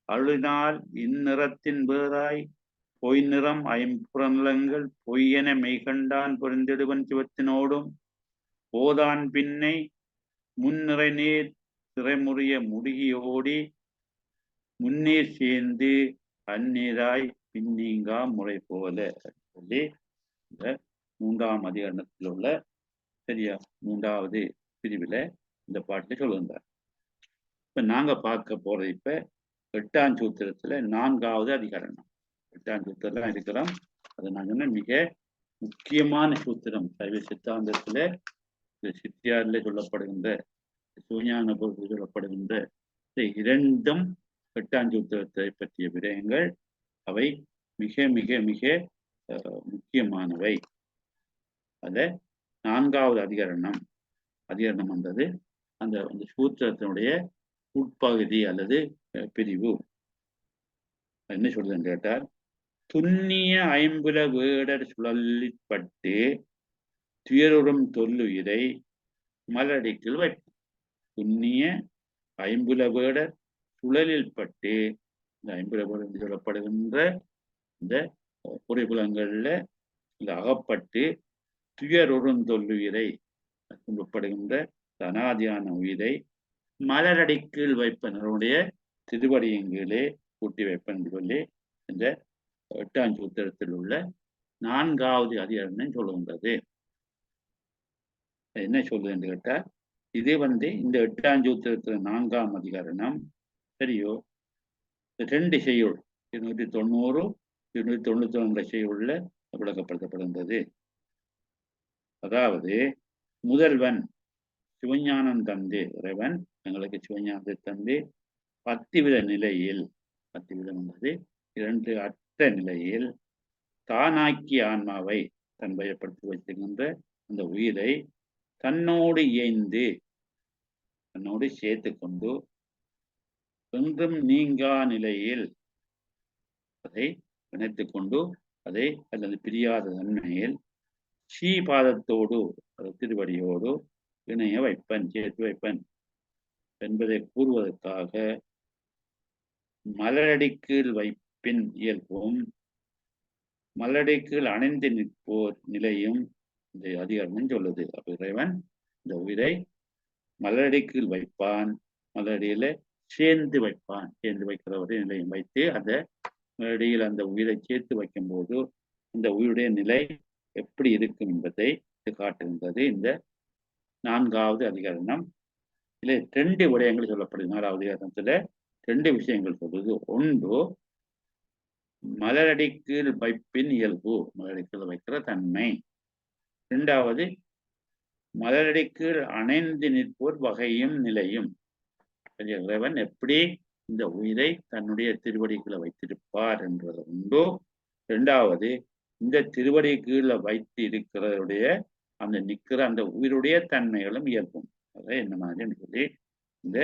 அழுனால் இந்நிறத்தின் வேறாய் பொய் நிறம் ஐம்புறநிலங்கள் பொய்யென மெய்கண்டான் பொருந்திடுவன் சிவத்தினோடும் போதான் பின்னை முன்னிறை நீர் திரைமுறிய முடுகியோடி முன்னீர் சேர்ந்து அந்நீராய் பின்னீங்கா முறை போல சொல்லி இந்த 3ஆம் அதிகரணத்தில் உள்ள 3வது பிரிவில் இந்த பாட்டில் சொல்லுகிறார். இப்ப நாங்க பார்க்க போறது இப்ப 8ஆம் சூத்திரத்துல 4வது அதிகரணம். 8ஆம் சூத்திரம் இருக்கிறோம். அது நாங்க மிக முக்கியமான சூத்திரம். சைவ சித்தாந்தத்துல சித்தியாரிலே சொல்லப்படுகின்ற சிவஞான பொருள் சொல்லப்படுகின்ற இரண்டும் 8ஆம் சூத்திரத்தை பற்றிய விடயங்கள் அவை மிக மிக மிக முக்கியமானவை. அத 4வது அதிகரணம் வந்தது அந்த சூத்திரத்தினுடைய உட்பகுதி அல்லது பிரிவு. என்ன சொல்றதுன்னு கேட்டால் துண்ணிய ஐம்புல வேடர் சுழலிற்பட்டு துயருறும் தொல்லுயிரை மலடிக்குள் வைப்பு. துண்ணிய ஐம்புல வேடர் சுழலில் பட்டு இந்த ஐம்புல வேடர் சொல்லப்படுகின்ற இந்த பொறிபுலங்கள்ல அகப்பட்டு துயருறும் தொல்லுயிரை துன்பப்படுகின்ற அனாதியான உயிரை மலரடிக்கீழ் வைப்பனருடைய திருவடியங்களே கூட்டி வைப்பன் என்று சொல்லி இந்த 8ஆம் சூத்திரத்தில் உள்ள 4வது அதிகரணம் சொல்லுகின்றது. என்ன சொல்லுது என்று கேட்டால் இது இந்த 8ஆம் சூத்திரத்தில் 4ஆம் அதிகரணம் சரியோ 2 செய்யுள் 290 292 செய்யுள்ள விளக்கப்படுத்தப்படுகின்றது. அதாவது முதல்வன் சிவஞானம் தந்து இறைவன் எங்களுக்கு சிவஞானத்தை தந்து பத்திவித நிலையில், பத்திவிதம் என்பது 2 அற்ற நிலையில் தானாக்கிய ஆன்மாவை தன் பயப்படுத்தி வைத்திருக்கின்ற அந்த உயிரை தன்னோடு இயைந்து தன்னோடு சேர்த்து கொண்டு என்றும் நீங்கா நிலையில் அதை இணைத்து கொண்டு அதை அல்லது பிரியாத தன்மையில் ஸ்ரீபாதத்தோடு திருவடியோடு இணைய வைப்பன், சேர்த்து வைப்பன் என்பதை கூறுவதற்காக மலரடிக்கீழ் வைப்பின் இயல்பும் மலரடிக்கீழ் அணைந்து நிற்போர் நிலையும் இந்த அதிகாரம் சொல்லுது. அப்ப இறைவன் இந்த உயிரை மலரடிக்கீழ் வைப்பான், மலரடியில சேர்ந்து வைப்பான். சேர்ந்து வைக்கிற ஒரு நிலையம் வைத்து அந்த இடையில் அந்த உயிரை சேர்த்து வைக்கும்போது இந்த உயிருடைய நிலை எப்படி இருக்கும் என்பதை காட்டுகின்றது இந்த 4வது அதிகரணம். இதுல 2 விடயங்கள் சொல்லப்படுது. 4வது அதிகரணத்துல 2 விஷயங்கள் சொல்லுது. ஒன்று மலரடி கீழ் வைப்பின் இயல்பு, மலரடி கீழ் வைக்கிற தன்மை. 2வது மலரடி கீழ் அணைந்து நிற்போர் வகையும் நிலையும். இறைவன் எப்படி இந்த உயிரை தன்னுடைய திருவடிகளை வைத்திருப்பார் என்பது உண்டோ. 2வது இந்த திருவடி கீழே வைத்து இருக்கிறவருடைய அந்த நிற்கிற அந்த உயிருடைய தன்மைகளும் இயல்பும். அதை என்ன மாதிரி சொல்லி இந்த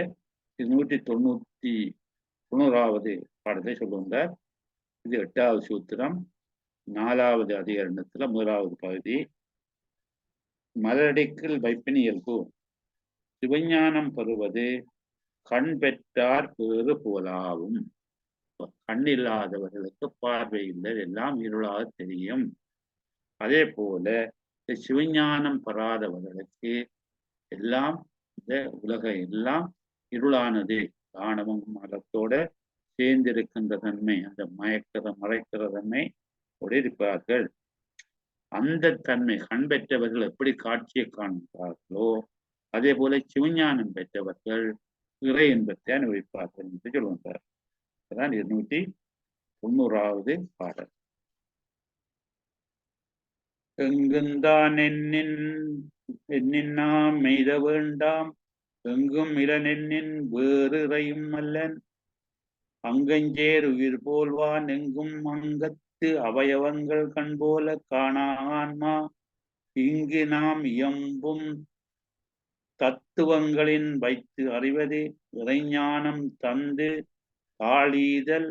290வது பாடத்தை சொல்லுவார். இது 8வது சூத்திரம் 4வது அதிகரணத்துல 1வது பகுதி. மலரடிக்குள் வைப்பின் இயல்பு. சிவஞானம் பெறுவது கண் பெற்றார் பேறு போலாவும். கண் இல்லாதவர்களுக்கு பார்வை இல்லை, எல்லாம் இருளாக தெரியும். அதே போல சிவஞானம் பெறாதவர்களுக்கு எல்லாம் இந்த உலக எல்லாம் இருளானது. ஆணவம் மலத்தோட சேர்ந்திருக்கின்ற தன்மை, அந்த மறைக்கிற தன்மை இருப்பார்கள். அந்த தன்மை கண் பெற்றவர்கள் எப்படி காட்சியை காண்கிறார்களோ அதே போல சிவஞானம் பெற்றவர்கள் இறை இன்பத்தை அனுபவிப்பார்கள் என்று சொல்லுவார். அதான் 290வது பாடல். எங்குந்தான் எண்ணின் நாம் மெய்த வேண்டாம், எங்கும் இளனெண்ணின் வேறு இறையும் அல்லன். அங்கஞ்சேர் உயிர் போல்வான் எங்கும் அங்கத்து அவயவங்கள் கண்போல காணான்மா. இங்கு நாம் இயம்பும் தத்துவங்களின் வைத்து அறிவது இறைஞானம் தந்து தாளீதல்.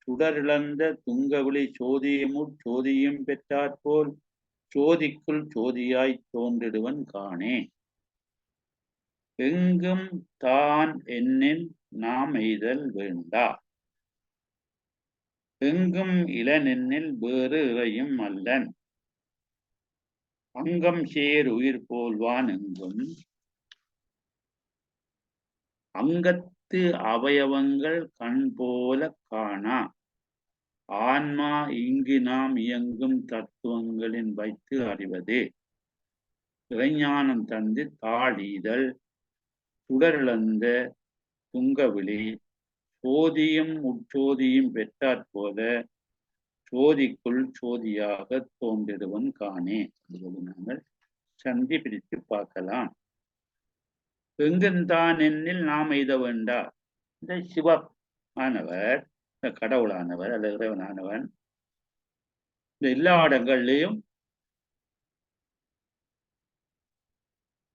சுடரிழந்த துங்கவிழி சோதியும் பெற்றாற்போல் சோதிக்குள் சோதியாய் தோன்றிடுவன் காணே. எங்கும் தான் என்னின் நாம் எய்தல் வேண்டா, எங்கும் இளனெண்ணில் வேறு இறையும் அல்லன். அங்கம் சேர் உயிர் போல்வான் எங்கும் அங்கத்து அவயவங்கள் கண் போல காணா. ஆன்மா இங்கு நாம் இயங்கும் தத்துவங்களின் வைத்து அறிவது இறைஞானம் தந்து தாழீதல். சுடரிழந்த துங்கவிழி சோதியும் உட்சோதியும் பெற்றாற்போல சோதிக்குள் சோதியாக தோன்றிடுவன் காணே. நாங்கள் சந்தி பிரித்து பார்க்கலாம். எங்குந்தான் என்னில் நாம் எய்த வேண்டா. இந்த சிவமானவர், இந்த கடவுளானவர் அல்லது இறைவனானவன் இந்த எல்லா இடங்கள்லையும்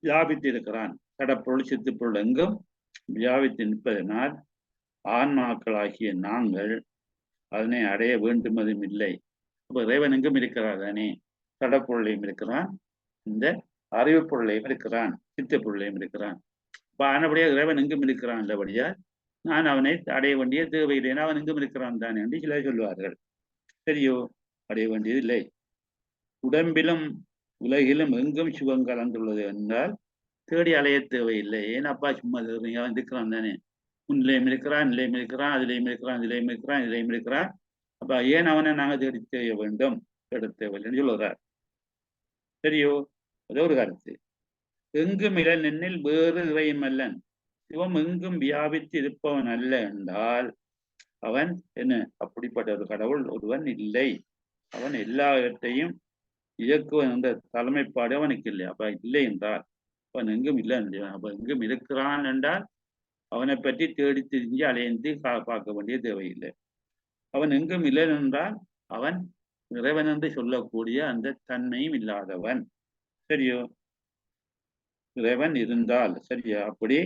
வியாபித்திருக்கிறான். கடப்பொருள் சித்துப்பொருள் எங்கும் வியாபித்து நிற்பதனால் ஆன்மாக்களாகிய நாங்கள் அதனை அடைய வேண்டுமதும் இல்லை. அப்ப இறைவன் எங்கும் இருக்கிறார் தானே. கடப்பொருளையும் இருக்கிறான், இந்த அறிவு பொருளையும் இருக்கிறான், சித்த பொருளையும் இருக்கிறான். இப்ப ஆனபடியாக இறைவன் எங்கும் இருக்கிறான் என்றபடியா நான் அவனை அடைய வேண்டிய தேவையில்லை, அவன் எங்கும் இருக்கிறான் தானே என்று சிலர் சொல்வார்கள். சரியோ, அடைய வேண்டியது இல்லை. உடம்பிலும் உலகிலும் எங்கும் சிவம் கலந்துள்ளது என்றால் தேடி அலைய தேவையில்லை. ஏன்னாப்பா சும்மா இருக்கிறான் தானே. முன்னிலையும் இருக்கிறான், நிலையும் இருக்கிறான், அதிலையும் இருக்கிறான், இதிலையும் இருக்கிறான், இதிலையும் இருக்கிறான். அப்ப ஏன் அவனை நாங்கள் தேடி செய்ய வேண்டும், தேட தேவையில்லைன்னு சொல்லுறார். சரியோ, அது ஒரு கருத்து. எங்கும் இளநெண்ணில் வேறு இறையும் அல்லன். சிவம் எங்கும் வியாபித்து இருப்பவன் அல்ல என்றால் அவன் என்ன, அப்படிப்பட்ட ஒரு கடவுள் ஒருவன் இல்லை. அவன் எல்லா இடத்தையும் இயக்குவன் என்ற தலைமைப்பாடு அவனுக்கு இல்லை. அப்ப இல்லை என்றால் அவன் எங்கும் இல்லை. அப்ப எங்கும் இருக்கிறான் என்றால் அவனை பற்றி தேடி திரிஞ்சு அலைந்து பார்க்க வேண்டிய தேவையில்லை. அவன் எங்கும் இல்லை என்றால் அவன் இறைவன் என்று சொல்லக்கூடிய அந்த தன்மையும் இல்லாதவன். சரியோ, இறைவன் இருந்தால் சரியா, அப்படி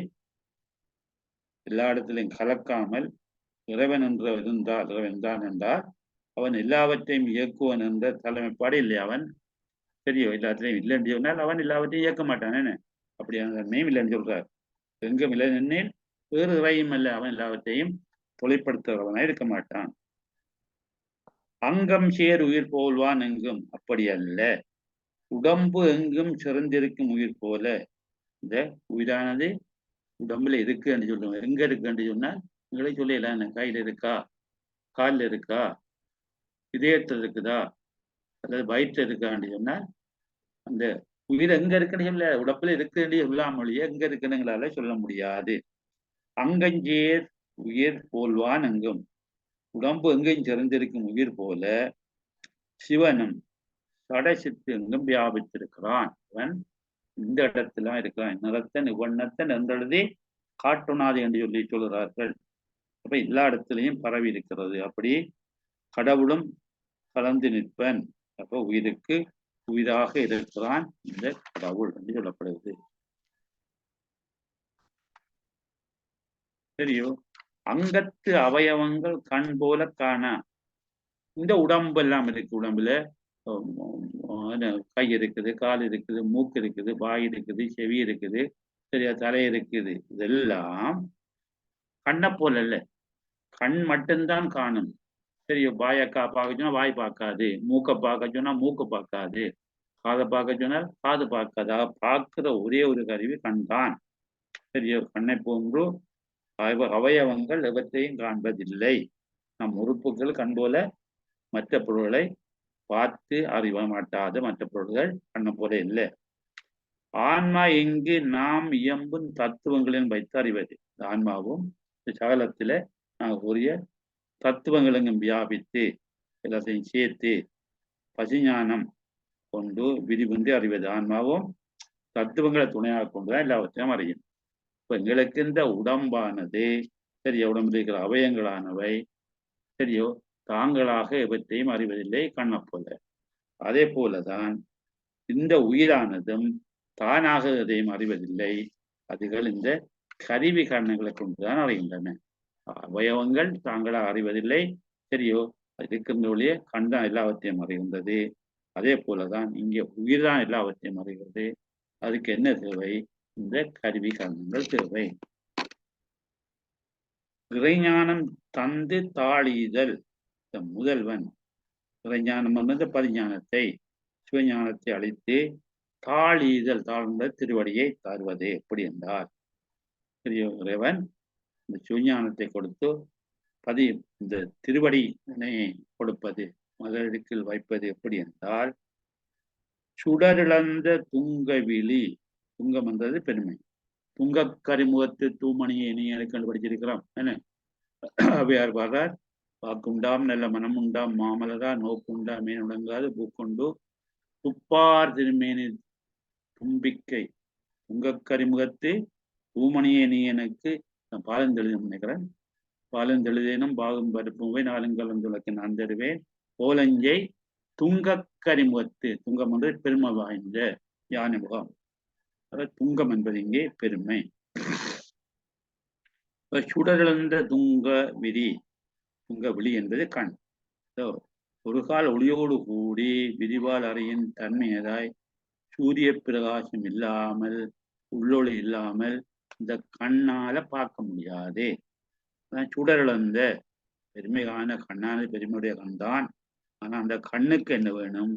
எல்லா இடத்திலையும் கலக்காமல் இறைவன் என்று இருந்தால், இறைவன் தான் என்றால் அவன் எல்லாவற்றையும் இயக்குவன் என்ற தலைமைப்பாடு இல்லை. அவன் சரியோ, எல்லாத்திலையும் இல்லை என்று சொன்னால் அவன் எல்லாவற்றையும் இயக்க மாட்டான். என்ன, அப்படியான தன்மையும் இல்லைன்னு சொல்றார். எங்கும் இல்லை நின்னில் வேறு இறையும் அல்ல, அவன் எல்லாவற்றையும் தொலைப்படுத்துகிறவனாய் இருக்க மாட்டான். அங்கம் சேர் உயிர் போல்வான் எங்கும், அப்படி அல்ல. உடம்பு எங்கும் சிறந்திருக்கும் உயிர் போல இந்த உயிரானது உடம்புல இருக்குன்னு சொல்லுவோம். எங்க இருக்குன்னு சொன்னா உங்களே சொல்லலாம். கையில இருக்கா, காலில் இருக்கா, இதயத்தில் இருக்குதா, அல்லது வயிற்று இருக்கான்னு சொன்னா அந்த உயிர் எங்க இருக்குன்னு சொல்ல, உடம்புல இருக்குன்னு சொல்லாமொழியே எங்க இருக்குனுங்களால சொல்ல முடியாது. அங்கஞ்சேர் உயிர் போல்வான் எங்கும், உடம்பு எங்கேயும் சிறந்திருக்கும் உயிர் போல சிவனும் சடசித்து எங்கும் வியாபித்திருக்கிறான். அவன் இந்த இடத்துல இருக்கிறான். நிறத்தன் இவ்வண்ணத்தன் என்றெழுதி காட்டுணாது என்று சொல்லி சொல்கிறார்கள். அப்ப எல்லா இடத்துலையும் பரவி இருக்கிறது. அப்படி கடவுளும் கலந்து நிற்பன். அப்ப உயிருக்கு உயிராக இருக்கிறான் இந்த கடவுள் என்று சொல்லப்படுகிறது. சரியோ? அங்கத்து அவயவங்கள் கண் போல காண. இந்த உடம்பு எல்லாம் இருக்கு. உடம்புல கை இருக்குது, கால் இருக்குது, மூக்கு இருக்குது, வாய் இருக்குது, செவி இருக்குது, சரியா, தலை இருக்குது. இதெல்லாம் கண்ணை போல அல்ல. கண் மட்டும்தான் காணும். சரியோ? வாயக்கா பார்க்க சொன்னா வாய் பார்க்காது, மூக்கை பார்க்க சொன்னா மூக்கு பார்க்காது, காதை பார்க்க சொன்னால் காது பார்க்காது. பார்க்கிற ஒரே ஒரு கருவி கண் தான். சரியோ? கண்ணை போன்று அவயவங்கள் எவற்றையும் காண்பதில்லை. நம் உறுப்புகள் கண் போல மற்ற பொருள்களை பார்த்து அறிவ மாட்டாத மற்ற பொருள்கள் கண்ணை போல இல்லை. ஆன்மா எங்கு நாம் இயம்பும் தத்துவங்களின் வைத்து அறிவது. இந்த ஆன்மாவும் இந்த சகலத்துல நாங்கள் கூறிய தத்துவங்களும் வியாபித்து எல்லாத்தையும் சேர்த்து பசிஞானம் கொண்டு விரிவுந்து அறிவது. ஆன்மாவும் தத்துவங்களை துணையாக கொண்டுதான் எல்லாவற்றையும் அறியும். இப்ப எங்களுக்கு இந்த உடம்பானது சரியோ, உடம்புல இருக்கிற அவயங்களானவை சரியோ தாங்களாக எவற்றையும் அறிவதில்லை கண்ணை போல. அதே போலதான் இந்த உயிரானதும் தானாக எதையும் அறிவதில்லை. அதுகள் இந்த கருவி கரணங்களை கொண்டுதான் அறிகின்றன. அவயவங்கள் தாங்களாக அறிவதில்லை. சரியோ? இருக்கின்ற ஒளிய கண்தான் எல்லாவற்றையும் அறிகின்றது. அதே போலதான் இங்கே உயிர்தான் எல்லாவற்றையும் அறிகிறது. அதுக்கு என்ன தேவை? இந்த கருவி கரணங்கள் தேவை. இறைஞானம் தந்து தாழீதல். முதல்வன் இறைஞானம் வந்து பரிஞானத்தை சிவஞானத்தை அளித்து தாழீதல், தாழ்ந்த திருவடியை தருவது எப்படி என்றால், சரியோ, இறைவன் இந்த சிவஞானத்தை கொடுத்து இந்த திருவடியினை கொடுப்பது, மகளிருக்கில் வைப்பது எப்படி என்றால், சுடரிழந்த துங்கவிழி. துங்கம் என்றது பெருமை. துங்கக்கரிமுகத்து தூமணியை நீ எனக்கு படிச்சிருக்கிறோம் என்ன? அவையார் பாடுறார், வாக்குண்டாம் நல்ல மனம் உண்டாம் மாமலரா நோக்குண்டா மீன் உடங்காது பூக்கொண்டு துப்பார் திருமேனி தும்பிக்கை துங்கக்கரிமுகத்து தூமணியை நீ எனக்கு, நான் பாலந்தெழுதும் நினைக்கிறேன், பாலந்தெழுதேனும் பாகும் பருப்பும் போய் நாளுங்கலந்துலக்கு நான் தருவேன் கோலஞ்சை துங்கக்கரிமுகத்து. துங்கம் என்று பெருமை வாய்ந்த யானை முகம். அதாவது துங்கம் என்பது இங்கே பெருமை. சுடரிழந்த துங்க விரி, துங்க விழி என்பது கண். ஒரு கால் ஒளியோடு கூடி விரிவால் அறியின் தன்மையதாய் சூரிய பிரகாசம் இல்லாமல் உள்ளொளி இல்லாமல் இந்த கண்ணால பார்க்க முடியாது. சுடரிழந்த பெருமையான கண்ணானது பெருமையுடைய கண் தான். ஆனா அந்த கண்ணுக்கு என்ன வேணும்?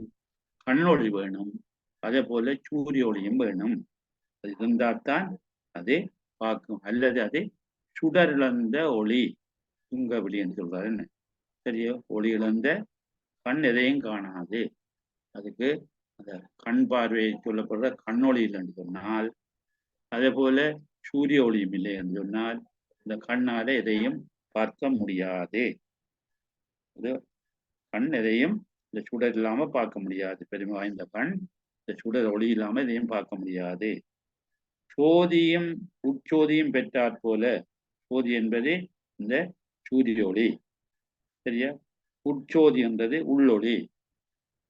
கண்ணொளி வேணும். அதே போல சூரிய ஒளியும் வேணும். அது இருந்தால்தான் அதை பார்க்கும். அல்லது அது சுடரிழந்த ஒளி துங்க விழி என்று சொல்றாரு. என்ன சரியோ? ஒளி இழந்த கண் எதையும் காணாது. அதுக்கு அந்த கண் பார்வையை சொல்லப்படுற கண்ணொளி இல்லைன்னு சொன்னால், அதே போல சூரிய ஒளியும் இல்லை என்று சொன்னால் இந்த கண்ணால எதையும் பார்க்க முடியாது. இது கண் எதையும் இந்த சுடர் இல்லாம பார்க்க முடியாது. பெருமை வாய்ந்த கண் இந்த சுடர் ஒளி இல்லாம எதையும் பார்க்க முடியாது. சோதியும் உட்சோதியும் பெற்றாற் போல, சோதி என்பது இந்த சூரிய ஒளி, சரியா? உட்சோதி என்றது உள்ளொளி.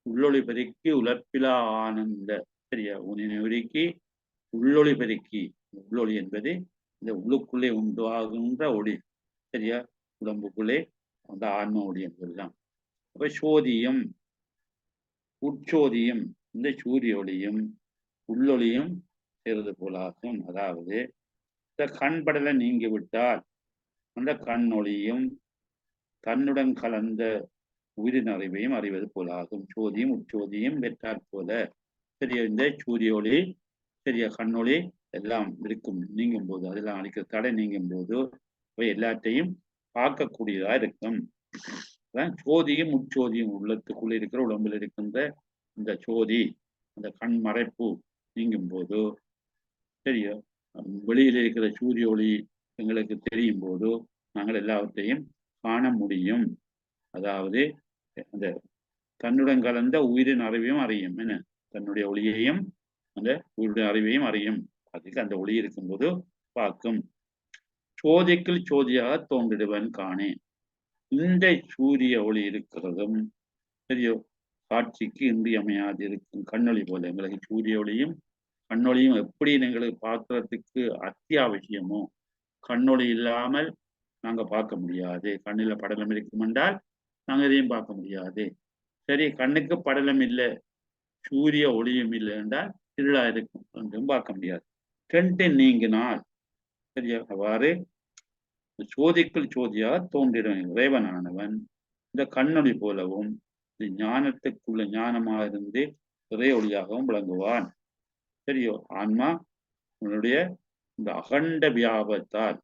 உள்ளொளி பெருக்கி உலப்பிலா ஆனந்த, சரியா? உருக்கி உள்ளொளி பெருக்கி. உள்ளொளி என்பது இந்த உள்ளுக்குள்ளே உண்டாகின்ற ஒளி, சரியா? உடம்புக்குள்ளே அந்த ஆன்ம ஒளி என்பதுதான். அப்ப சோதியும் உட்சோதியும் இந்த சூரிய ஒளியும் உள்ளொளியும் சேர்வது போலாகும். அதாவது இந்த கண்படலை நீங்கிவிட்டால் அந்த கண்ணொளியும் தன்னுடன் கலந்த உயிரின் அறிவையும் அறிவது போலாகும். சோதியும் உட்சோதியும் வெற்றாற் போல, சரியா? இந்த சூரிய ஒளி, சரியா, கண்ணொளி எல்லாம் இருக்கும் நீங்கும் போது, அதெல்லாம் அழிக்கிற தடை நீங்கும் போது அவை எல்லாத்தையும் பார்க்கக்கூடியதா இருக்கும். அதான் சோதியும் உட்சோதியும், உள்ளத்துக்குள்ள இருக்கிற உடம்பில் இருக்கின்ற இந்த சோதி, அந்த கண் மறைப்பு நீங்கும் போது சரியா, வெளியில் இருக்கிற சூரிய ஒளி எங்களுக்கு தெரியும் போது நாங்கள் எல்லாவற்றையும் காண முடியும். அதாவது அந்த தன்னுடன் கலந்த உயிரின் அறிவையும் அறியும். என்ன, தன்னுடைய ஒளியையும் அந்த உயிரின் அறிவையும் அறியும். அதுக்கு அந்த ஒளி இருக்கும்போது பார்க்கும். சோதிக்குள் சோதியாக தோன்றிடுவன் காணேன். இந்த சூரிய ஒளி இருக்கிறதும் சரியோ, காட்சிக்கு இன்றியமையாது இருக்கும் கண்ணொளி போல. எங்களுக்கு சூரிய ஒளியும் கண்ணொளியும் எப்படி எங்களுக்கு பார்க்கறதுக்கு அத்தியாவசியமோ, கண்ணொளி இல்லாமல் நாங்க பார்க்க முடியாது. கண்ணில படலம் இருக்கும் என்றால் நாங்க எதையும் பார்க்க முடியாது. சரி, கண்ணுக்கு படலம் இல்லை, சூரிய ஒளியும் இல்லை என்றால் இருளா இருக்கும், ஒன்றும் பார்க்க முடியாது. ரெண்டு நீங்கினால் சரியா, அவ்வாறு சோதிக்குள் சோதியாக தோன்றிடும் இறைவனானவன் இந்த கண்ணொளி போலவும் ஞானத்துக்குள்ள ஞானமாக இருந்து இறை ஒளியாகவும் விளங்குவான். சரியோ, ஆன்மா உன்னுடைய இந்த அகண்ட வியாபத்தால்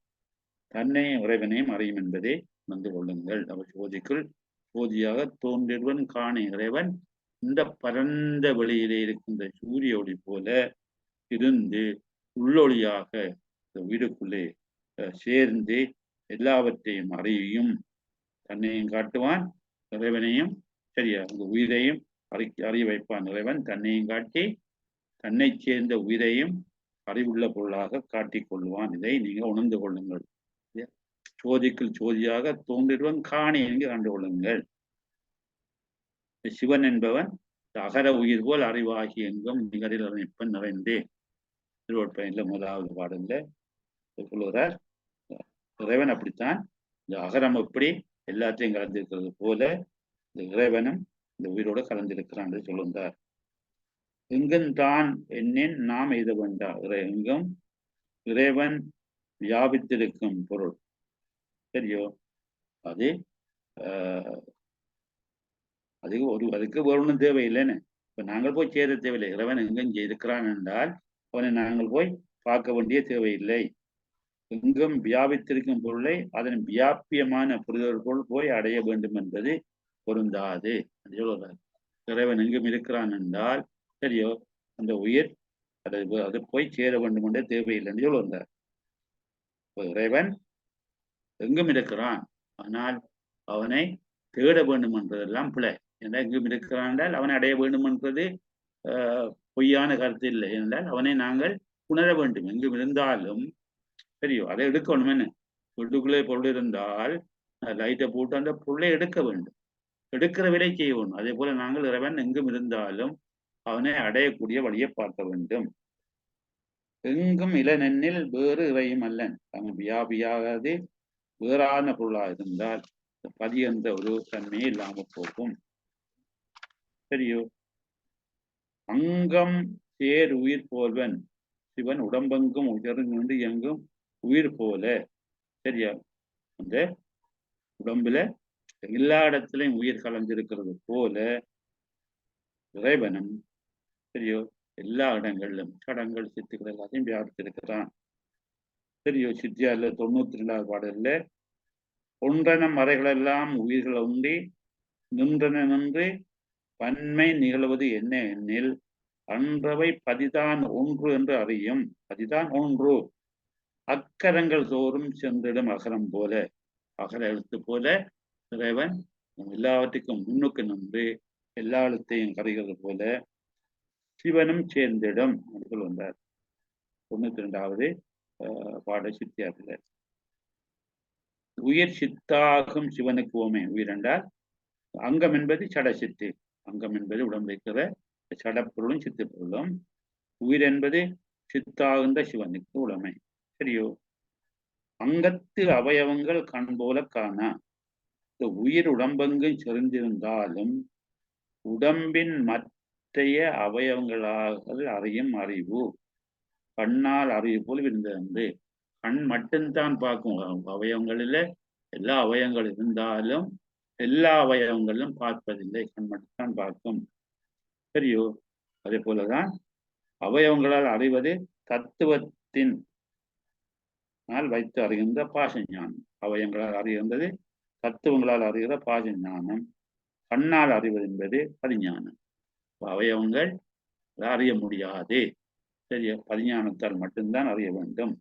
தன்னை இறைவனையும் அறியும் என்பதை உணர்ந்து கொள்ளுங்கள். அவர் சோதிக்குள் சோதியாக தோன்றிடுவன் காண இறைவன் இந்த பரந்த வெளியிலே இருக்கின்ற சூரிய ஒளி போல இருந்து உள்ளொளியாக இந்த வீடுக்குள்ளே சேர்ந்து எல்லாவற்றையும் அறியும், தன்னையும் காட்டுவான், இறைவனையும் சரியா அந்த உயிரையும் அறிய வைப்பான். இறைவன் தன்னையும் காட்டி தன்னை சேர்ந்த உயிரையும் அறிவுள்ள பொருளாக காட்டிக் கொள்வான். இதை நீங்க உணர்ந்து கொள்ளுங்கள். சோதிக்குள் சோதியாக தோன்றிடுவன் காணி என்று கண்டு கொள்ளுங்கள். சிவன் என்பவன் அகர உயிர் போல் அறிவாகி எங்கும் நிகரில் நிற்பன் நிறைந்தே. திருவொற்பயன்ல முதலாவது பாடல்ல சொல்லுகிறார், இறைவன் அப்படித்தான் இந்த அகரம் எப்படி எல்லாத்தையும் கலந்திருக்கிறது போல இந்த இறைவனும் இந்த உயிரோடு கலந்திருக்கிறான் என்று சொல்லுகிறார். எங்கும் தான் என்னின் நாம் எய்த வேண்டாம். எங்கும் இறைவன் வியாபித்திருக்கும் பொருள் சரியோ, அது அதுக்கு ஒன்றும் தேவையில்லைன்னு. இப்ப நாங்கள் போய் சேர தேவையில்லை. இறைவன் எங்கும் இருக்கிறான் என்றால் அவனை நாங்கள் போய் பார்க்க வேண்டிய தேவையில்லை. எங்கும் வியாபித்திருக்கும் பொருளை அதன் வியாபியமான புரிதல்கள் போய் அடைய வேண்டும் என்பது பொருந்தாது. இறைவன் எங்கும் இருக்கிறான் என்றால் சரியோ, அந்த உயிர் அது போய் சேர வேண்டும் என்றே தேவையில்லை என்று சொல்லுவார். இறைவன் எங்கும் இருக்கிறான், ஆனால் அவனை தேட வேண்டும் என்றதெல்லாம் பிழை. ஏன்னா எங்கும் இருக்கிறான் என்றால் அவனை அடைய வேண்டும் என்றது பொய்யான கருத்து இல்லை. என்றால் அவனை நாங்கள் உணர வேண்டும். எங்கும் இருந்தாலும் சரியோ, அதை எடுக்கணும். என்ன, வீட்டுக்குள்ளே பொருள் இருந்தால் லைட்டை போட்டு அந்த பொருளை எடுக்க வேண்டும், எடுக்கிற விலை செய்ய வேண்டும். அதே போல நாங்கள் இறைவன் எங்கும் இருந்தாலும் அவனை அடையக்கூடிய வழியை பார்க்க வேண்டும். எங்கும் இளநெண்ணில் வேறு இறையும் அல்லன். அவன் வியாபியாகாது வேறான பொருளாக இருந்தால் பதி என்ற ஒரு தன்மையே இல்லாமல் போகும். சரியோ, அங்கம் சேர் உயிர் போல்வன் சிவன் உடம்பெங்கும் உயர்ந்து எங்கும் உயிர் போல. சரியா, அந்த உடம்புல எல்லா இடத்திலையும் உயிர் கலந்திருக்கிறது போல இறைவனும் சரியோ எல்லா இடங்களிலும் சடங்கள் சித்துக்கள் எல்லாத்தையும் வியாபித்திருக்கிறான். சரியோ, சித்தியார்ல 92வது பாடல்ல ஒன்றன மறைகளெல்லாம் உயிர்கள் உண்டி நின்றன நின்று பன்மை நிகழ்வது என்ன எண்ணில் அன்றவை பதிதான் ஒன்று என்று அறியும். பதிதான் ஒன்று அக்கரங்கள் தோறும் சென்றிடும் அகரம் போல, அகர எழுத்து போல இறைவன் எல்லாவற்றுக்கும் முன்னுக்கு நின்று எல்லா எழுத்தையும் கருகிறது போல சிவனும் சேர்ந்திடும் என்று சொல்லுவார். 92வது பாட சித்தியார்ல. உயிர் சித்தாகும் சிவனுக்கு ஓமை. உயிர் என்றால் அங்கம் என்பது சட சித்து, அங்கம் என்பது உடம்பு இருக்கிற சடப்பொருளும் சித்து பொருளும், உயிர் என்பது சித்தாகுந்த சிவனுக்கு உடமை. சரியோ, அங்கத்து அவயவங்கள் கண் போல காண. இந்த உயிர் உடம்பெங்கும் செறிந்திருந்தாலும் உடம்பின் மற்றைய அவயவங்களாக அறியும் அறிவு கண்ணால் அறிவு போல் இருந்தது. கண் மட்டும்தான் பார்க்கும். அவயவங்களில் எல்லா அவயவங்கள் இருந்தாலும் எல்லா அவயவங்களும் பார்ப்பதில்லை, கண் மட்டும்தான் பார்க்கும். சரியோ, அதே போலதான் அவயவங்களால் அறிவது தத்துவத்தின் வைத்து அறிகின்ற பாச ஞானம். அவயங்களால் அறிகின்றது தத்துவங்களால் அறிகிற பாச ஞானம். கண்ணால் அறிவது என்பது பதிஞானம். அவயவங்கள் அறிய முடியாது. சரி, பதிஞானத்தால் மட்டும்தான் அறிய வேண்டும்.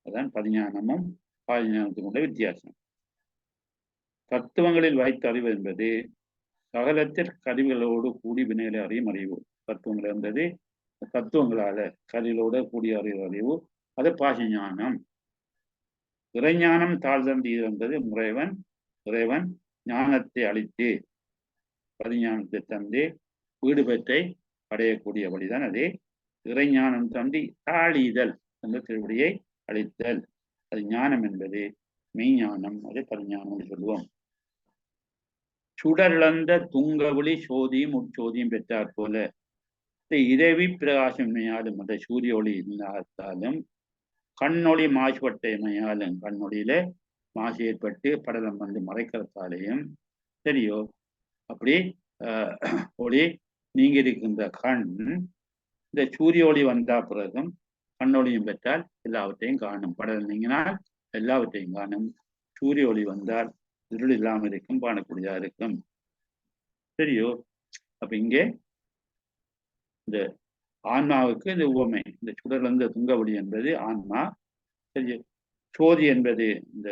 அதான் பதிஞானமும் பாதிஞானத்துக்கும் உள்ள வித்தியாசம். தத்துவங்களில் வைத்து அறிவது என்பது சகலத்தில் கருவிகளோடு கூடி வினைகளை அறியும் அறிவு. தத்துவங்கள் என்பது தத்துவங்களால கருவிகளோடு கூடிய அறிவு, அது பாசஞானம். இறைஞானம் தாழ்தந்தி என்பது இறைவன் ஞானத்தை அளித்து பதிஞானத்தை தந்து வீடு பெற்றை அடையக்கூடிய வழிதான் அதே இறைஞானம் தந்தி தாழிதல் என்ற திருவடியை அளித்தல். அது ஞானம் என்பது மெய்ஞானம், அது பதிஞானம் சொல்லுவோம். சுடர்ளந்த துங்கவொளி சோதியும் உட்சோதியும் பெற்றார் போல இரவி பிரகாசமையாலும் அந்த சூரிய ஒளி இல்லாதாலும் கண்ணொளி மாசுபட்டமையாலும் கண்ணொளியில மாசு ஏற்பட்டு படலம் வந்து மறைக்கிறதாலேயும் சரியோ அப்படி ஒளி நீங்க இருக்கின்ற கண் இந்த சூரிய ஒளி வந்தா பிறகும் கண்ணொளியும் பெற்றால் எல்லாவற்றையும் காணும். படலம் நீங்கினால் எல்லாவற்றையும் காணும். சூரிய ஒளி வந்தால் இருள் இல்லாமல் இருக்கும், காணக்கூடியதா இருக்கும். சரியோ? அப்ப இங்கே இந்த ஆன்மாவுக்கு இந்த உவமை, இந்த சுடர்ந்த துங்கவொளி என்பது ஆன்மா. சரியோ? சோதி என்பது இந்த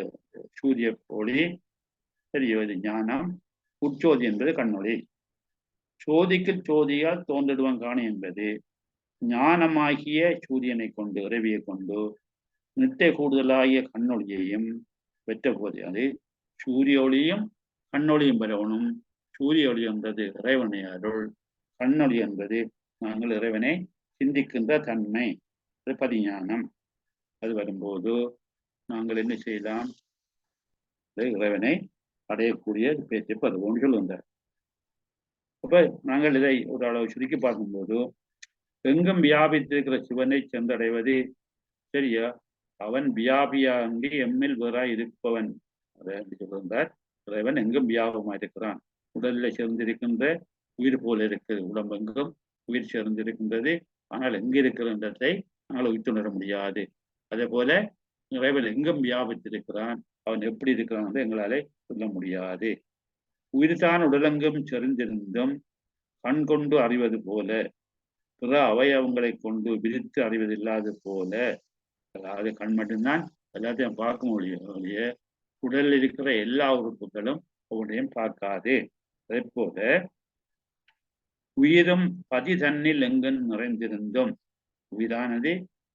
சூரிய ஒளி. சரியோ? இது ஞானம். உட்சோதி என்பது கண்ணொளி. சோதிக்கு சோதியால் தோன்றிடுவன் காணி என்பது ஞானமாகிய சூரியனை கொண்டு இறைவியை கொண்டு நிட்டை கூடுதலாகிய கண்ணொளியையும் பெற்ற போது அது சூரிய ஒளியும் கண்ணொளியும் பெறவனும். சூரிய ஒளி என்பது இறைவனை அருள், கண்ணொளி என்பது நாங்கள் இறைவனை சிந்திக்கின்ற தன்மை, அது பதிஞானம். அது வரும்போது நாங்கள் என்ன செய்யலாம்? இறைவனை அடையக்கூடிய பேச்சை பருவம் சொல்லுகின்றார். அப்ப நாங்கள் இதை ஒரு அளவு சுருக்கி பார்க்கும்போது எங்கும் வியாபித்திருக்கிற சிவனை சென்றடைவது சரியா? அவன் வியாபியாண்டி எம்மில் வேறாய் இருப்பவன். அதை சொல்லுகின்றார். இறைவன் எங்கும் வியாபகமாக இருக்கிறான். உடலில் சேர்ந்திருக்கின்ற உயிர் போல இருக்கிறது. உடம்பெங்கும் உயிர் சேர்ந்திருக்கின்றது. ஆனால் எங்கு இருக்கிறதை நாங்கள் உயிர்த்துணர முடியாது. அதே போல இறைவன் எங்கும் வியாபித்திருக்கிறான். அவன் எப்படி இருக்கிறான் என்று எங்களாலே சொல்ல முடியாது. உயிர்தான் உடலெங்கும் செறிந்திருந்தும் கண் கொண்டு அறிவது போல பிற அவயவங்களை கொண்டு விரித்து அறிவதில்லாது போல, அதாவது கண் மட்டும்தான் எல்லாத்தையும் பார்க்க முடியும். உடலில் இருக்கிற எல்லா உறுப்புகளும் ஒவ்வொன்றையும் பார்க்காது. அதே போல உயிரும் பதி தன்னில் எங்கும் நிறைந்திருந்தும் உயிரானது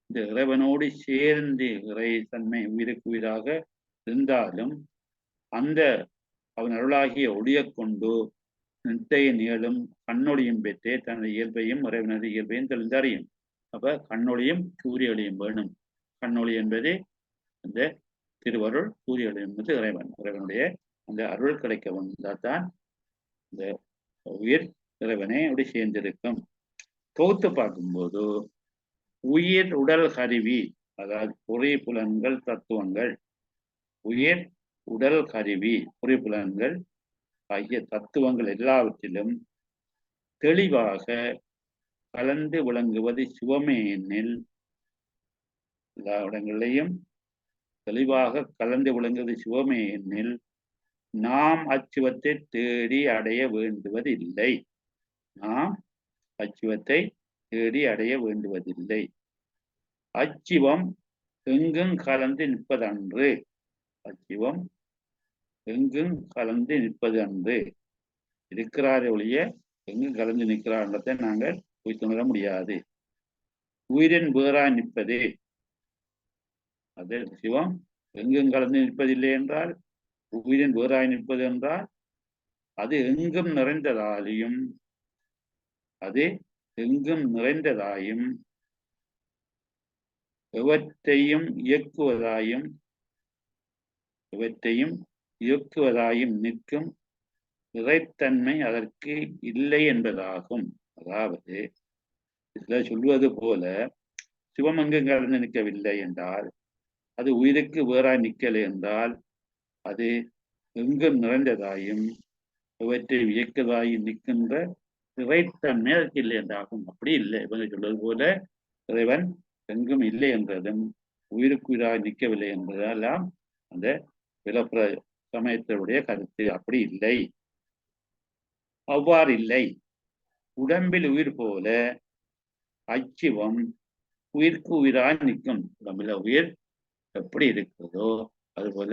இந்த இறைவனோடு சேர்ந்து இறை தன்மை உயிருக்கு உயிராக இருந்தாலும் அந்த அவன் அருளாகிய ஒளியை கொண்டு நிட்டைய நிகழும் கண்ணொளியும் பெற்றே தனது இயல்பையும் இறைவனது இயல்பையும் தெளிந்தறியும். அப்ப கண்ணொளியும் சூரிய ஒளியும் வேணும். கண்ணொளி என்பது அந்த திருவருள், சூரிய ஒளி என்பது இறைவனுடைய அந்த அருள் கிடைக்க வந்தால்தான் இந்த உயிர் இறைவனை அப்படி சேர்ந்திருக்கும். தொகுத்து பார்க்கும்போது உயிர் உடல் கருவி, அதாவது பொறி புலன்கள் தத்துவங்கள், உயிர் உடல் கருவி பொறிப்புலன்கள் ஆகிய தத்துவங்கள் எல்லாவற்றிலும் தெளிவாக கலந்து விளங்குவது சிவமே எனில், எல்லா இடங்களிலையும் தெளிவாக கலந்து விளங்குவது சிவமே எனில் நாம் அச்சிவத்தை தேடி அடைய வேண்டுவதில்லை. நாம் அச்சிவத்தை தேடி அடைய வேண்டுவதில்லை. அச்சிவம் எங்கும் கலந்து நிற்பதன்று. அச்சிவம் எங்கும் கலந்து நிற்பது அன்று. இருக்கிறாரே ஒழிய எங்கும் கலந்து நிற்கிறார்ன்றதை நாங்கள் உயிர்த்துணர முடியாது. உயிரின் வேறாய் நிற்பதே, அது சிவம் எங்கும் கலந்து நிற்பதில்லை என்றால், உயிரின் வேறாய் நிற்பது என்றால் அது எங்கும் நிறைந்ததாயும், அது எங்கும் நிறைந்ததாயும் எவற்றையும் இயக்குவதாயும் நிற்கும் இறைத்தன்மை அதற்கு இல்லை என்பதாகும். அதாவது இதுல சொல்வது போல சிவம் எங்கும் கலந்து நிற்கவில்லை என்றால், அது உயிருக்கு வேறாய் நிற்கலை என்றால், அது எங்கும் நிறைந்ததாயும் இவற்றை இயக்குவதாயும் நிற்கின்ற இறைத்தன்மை அதற்கு இல்லை என்றாகும். அப்படி இல்லை. இவங்க சொல்வது போல இறைவன் எங்கும் இல்லை என்றதும் உயிருக்குயிராக நிற்கவில்லை என்பதெல்லாம் அந்த விலப்புற சமயத்தினுடைய கருத்து. அப்படி இல்லை, அவ்வாறு இல்லை. உடம்பில் உயிர் போல அச்சிவம் உயிருக்கு உயிராக நிற்கும். உடம்புல உயிர் எப்படி இருக்கிறதோ அதுபோல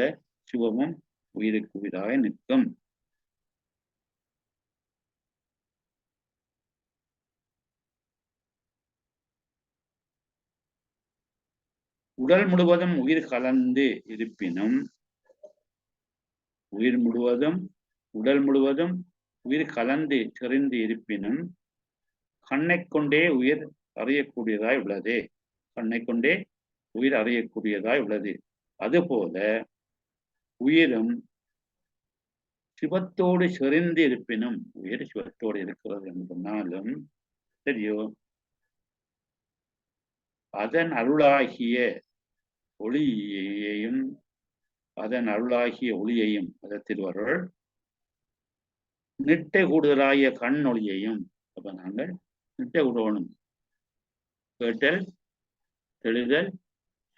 சிவமும் உயிருக்கு உயிராக நிற்கும். உடல் முழுவதும் உயிர் கலந்து இருப்பினும் உயிர் முழுவதும் உடல் முழுவதும் உயிர் கலந்து செறிந்து இருப்பினும் கண்ணை கொண்டே உயிர் அறியக்கூடியதாய் உள்ளது. கண்ணை கொண்டே உயிர் அறியக்கூடியதாய் உள்ளது. அதுபோல உயிரும் சிவத்தோடு செறிந்து இருப்பினும், உயிர் சிவத்தோடு இருக்கிறது என்றாலும் சரியோ, அதன் அருளாகிய ஒளியையும் அத திருவருள் நிட்டை கூடுதலாகிய கண் ஒளியையும், அப்ப நாங்கள் நிட்டை கூடணும். கேட்டல், தெளிதல்,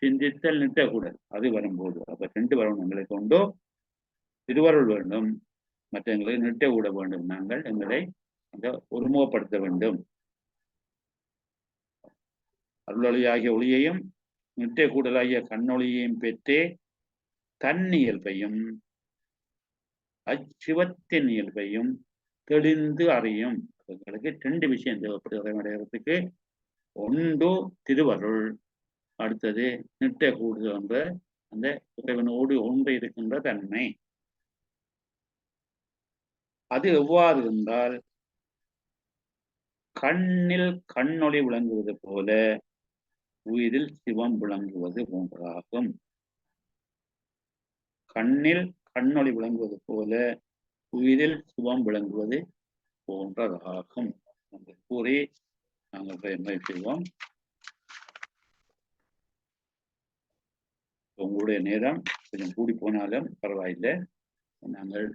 சிந்தித்தல், நிட்டை கூடல், அது வரும்போது அப்ப 2 வரணும். எங்களுக்கு கொண்டோ திருவருள் வேண்டும், மற்ற எங்களுக்கு நிட்டை கூட வேண்டும். நாங்கள் எங்களை அந்த ஒருமுகப்படுத்த வேண்டும். அருளொளியாகிய ஒளியையும் நிட்டை கூடலாகிய கண்ணொளியையும் பெற்றே தன் இயல்பையும் அச்சிவத்தின் இயல்பையும் தெளிந்து அறியும். எங்களுக்கு 2 விஷயம் தேவைப்படுகிறதுக்கு. ஒன்று திருவருள், அடுத்தது நிட்டை கூடுகின்ற அந்த இறைவனோடு ஒன்று இருக்கின்ற தன்மை. அது எவ்வாறு என்றால், கண்ணில் கண்ணொளி விளங்குவது போல உயிரில் சிவம் விளங்குவது போன்றதாகும். கண்ணில் கண்ணொளி விளங்குவது போல உயிரில் சிவம் விளங்குவது போன்றதாகும் என்று கூறி நாங்கள் என்ன செய்வோம். உங்களுடைய நேரம் கொஞ்சம் கூடி போனாலும் பரவாயில்லை. நாங்கள்